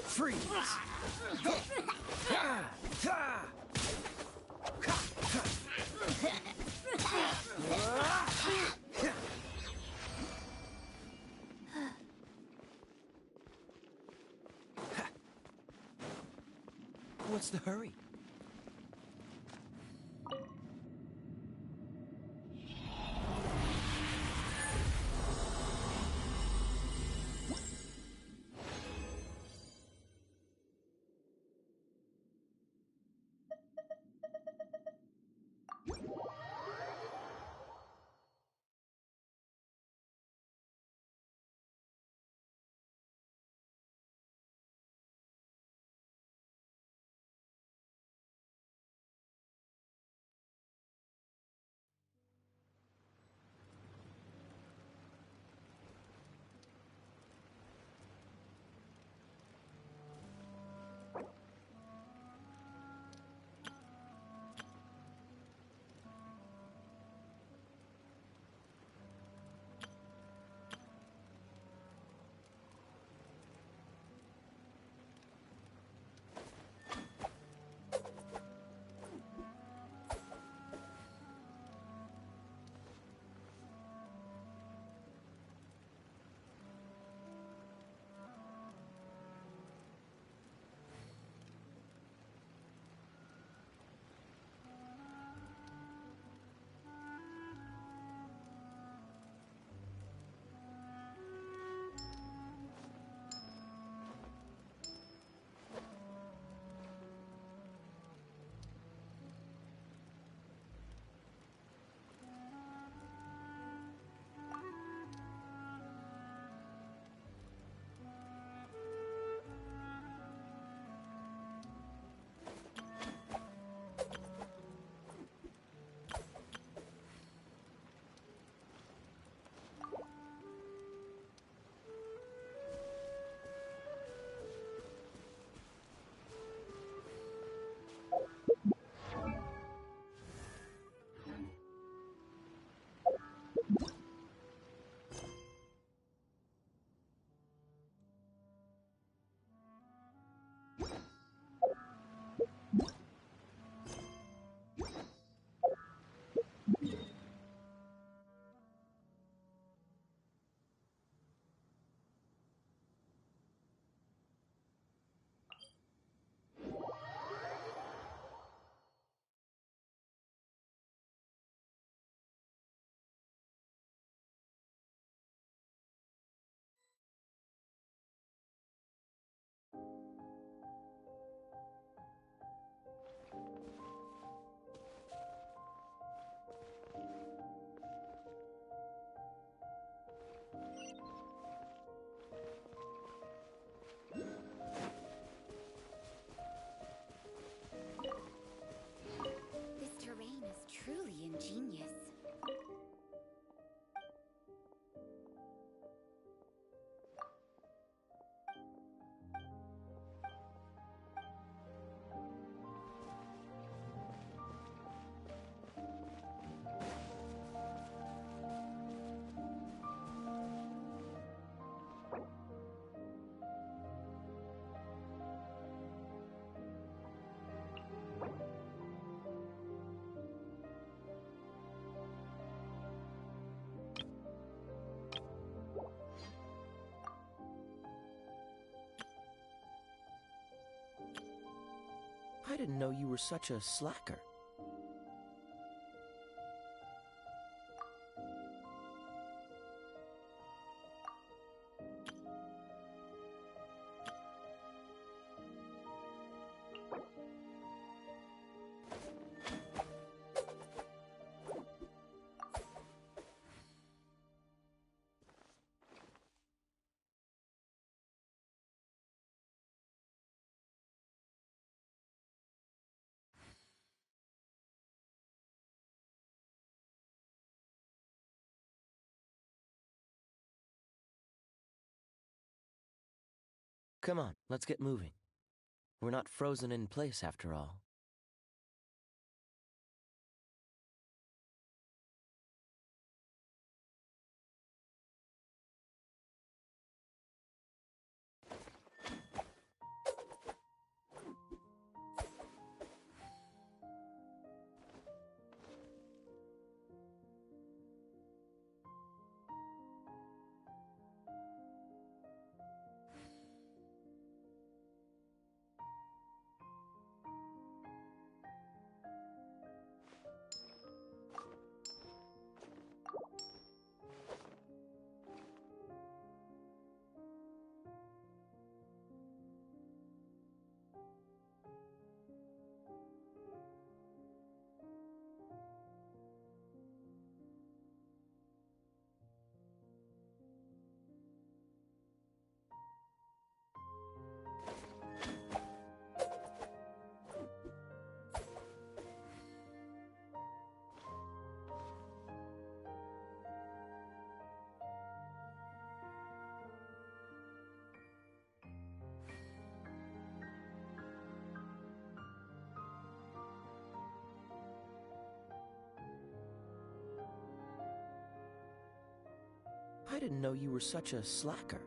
Freeze! What's the hurry? I didn't know you were such a slacker. Come on, let's get moving. We're not frozen in place after all. I didn't know you were such a slacker.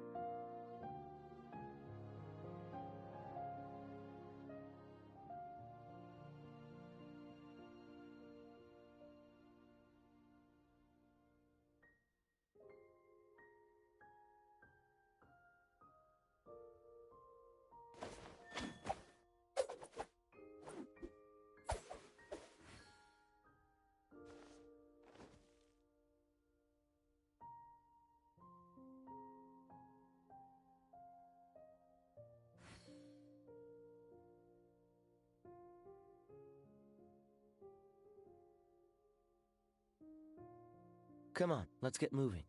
Come on, let's get moving.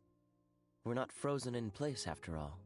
We're not frozen in place after all.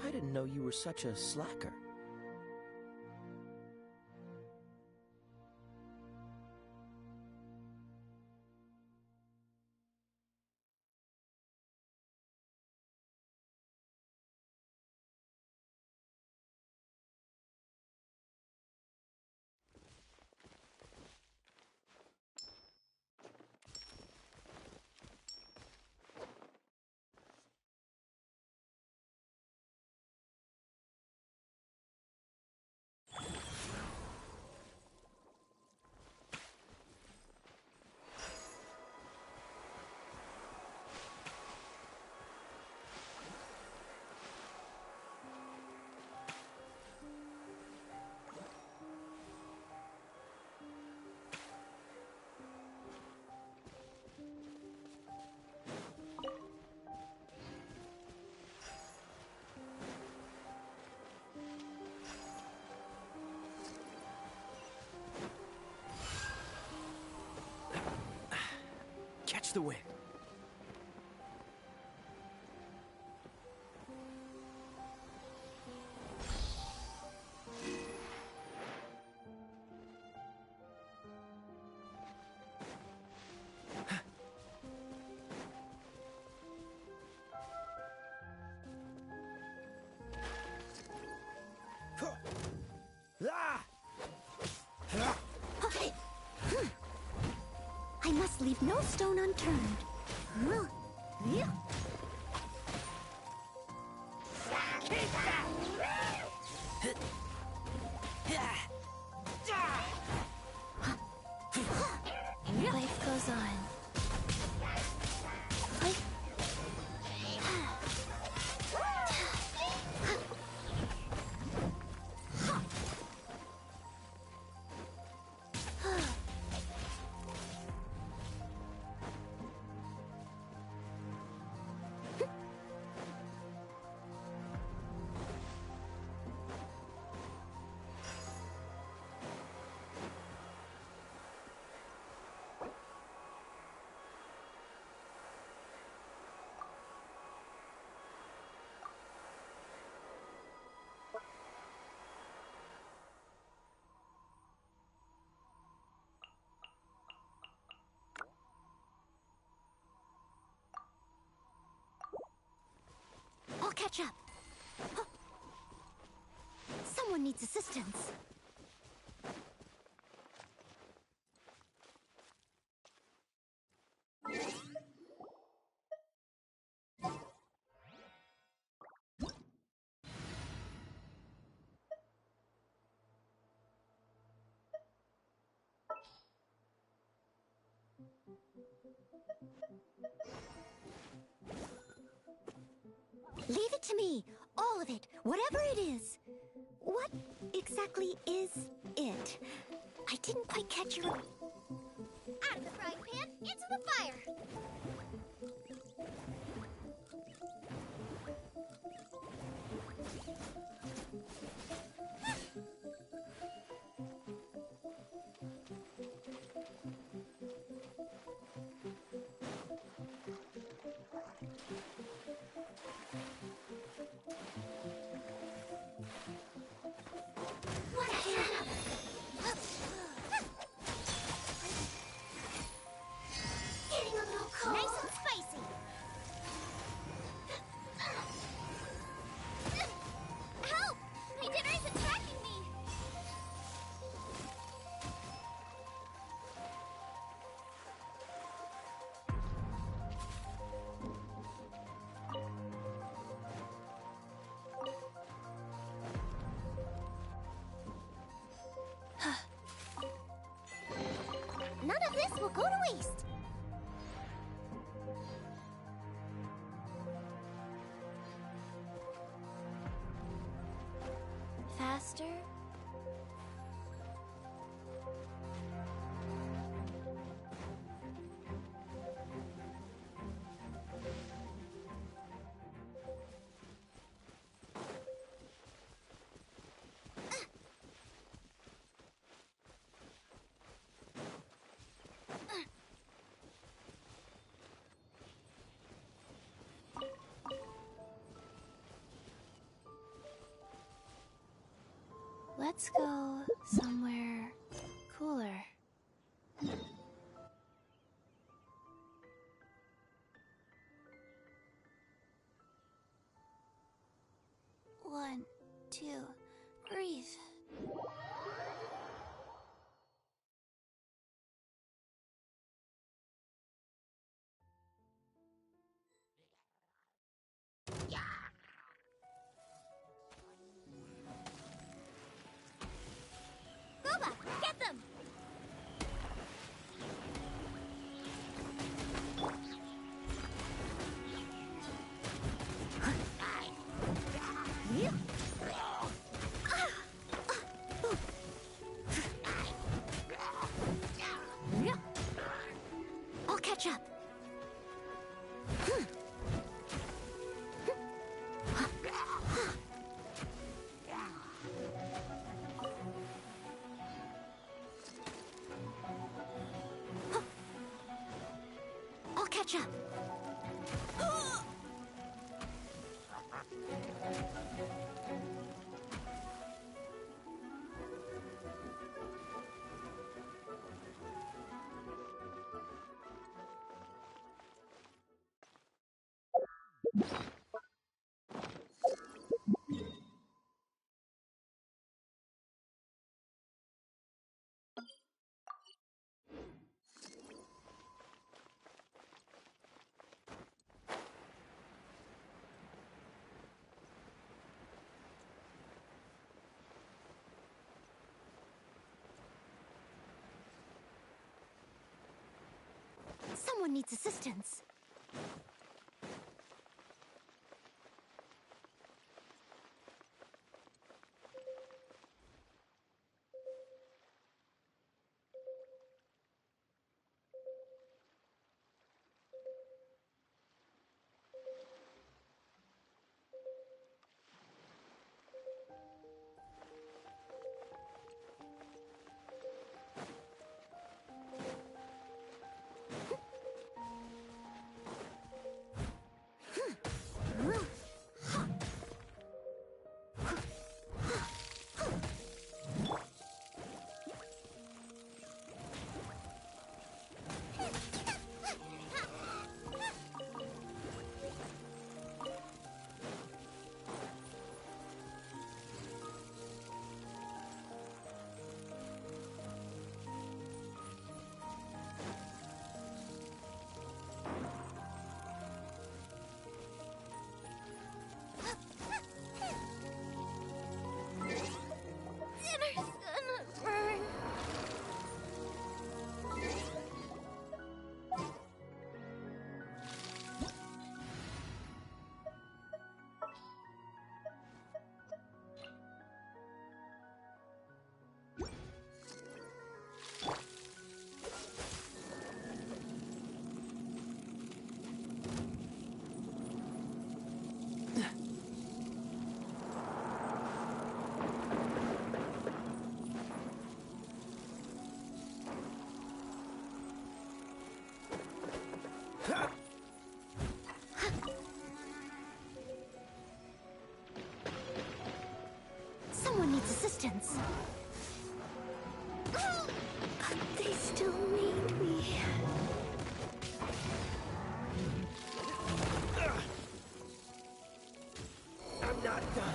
I didn't know you were such a slacker. Catch the wind. I must leave no stone unturned. Life goes on. I'll catch up. Someone needs assistance. Leave it to me. All of it. Whatever it is. What exactly is it? I didn't quite catch your... Out of the frying pan, into the fire! Nice and spicy. Help! My dinner is attacking me. None of this will go to waste. Faster. Let's go somewhere cooler. One, two, breathe. Booba, get them! I'll catch up. I'll catch up. Someone needs assistance. Dinner's gonna burn. Someone needs assistance. But they still need me. I'm not done.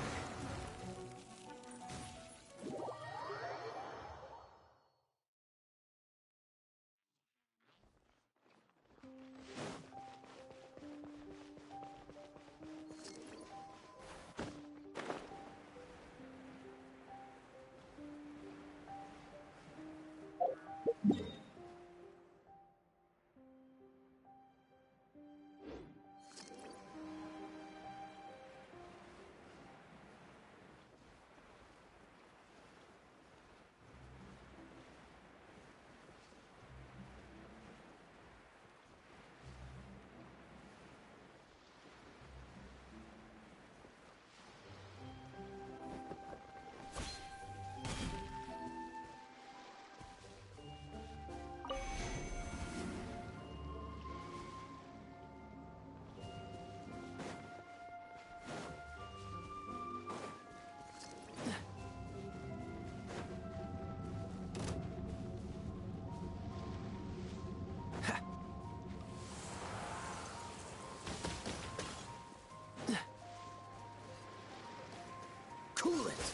Cool it!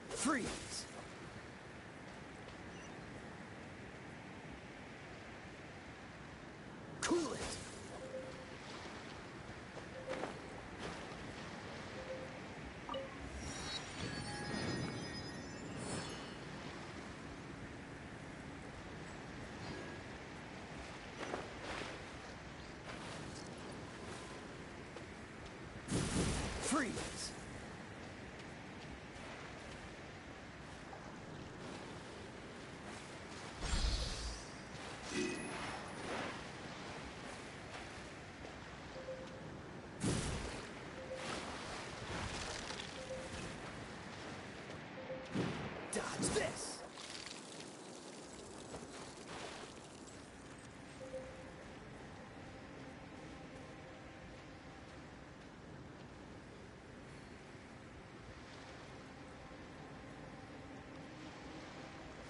Freeze! Cool it! Freeze! Dodge this!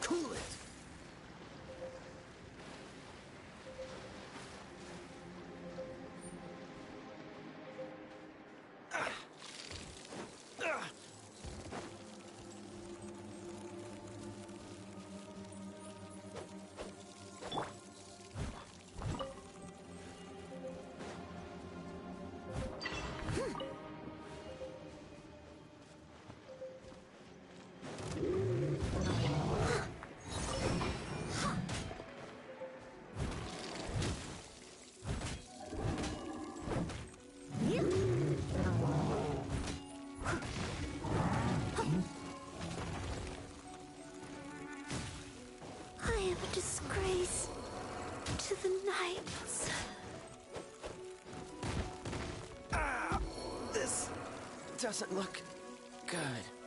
Cool it! I am a disgrace to the knights. This doesn't look good.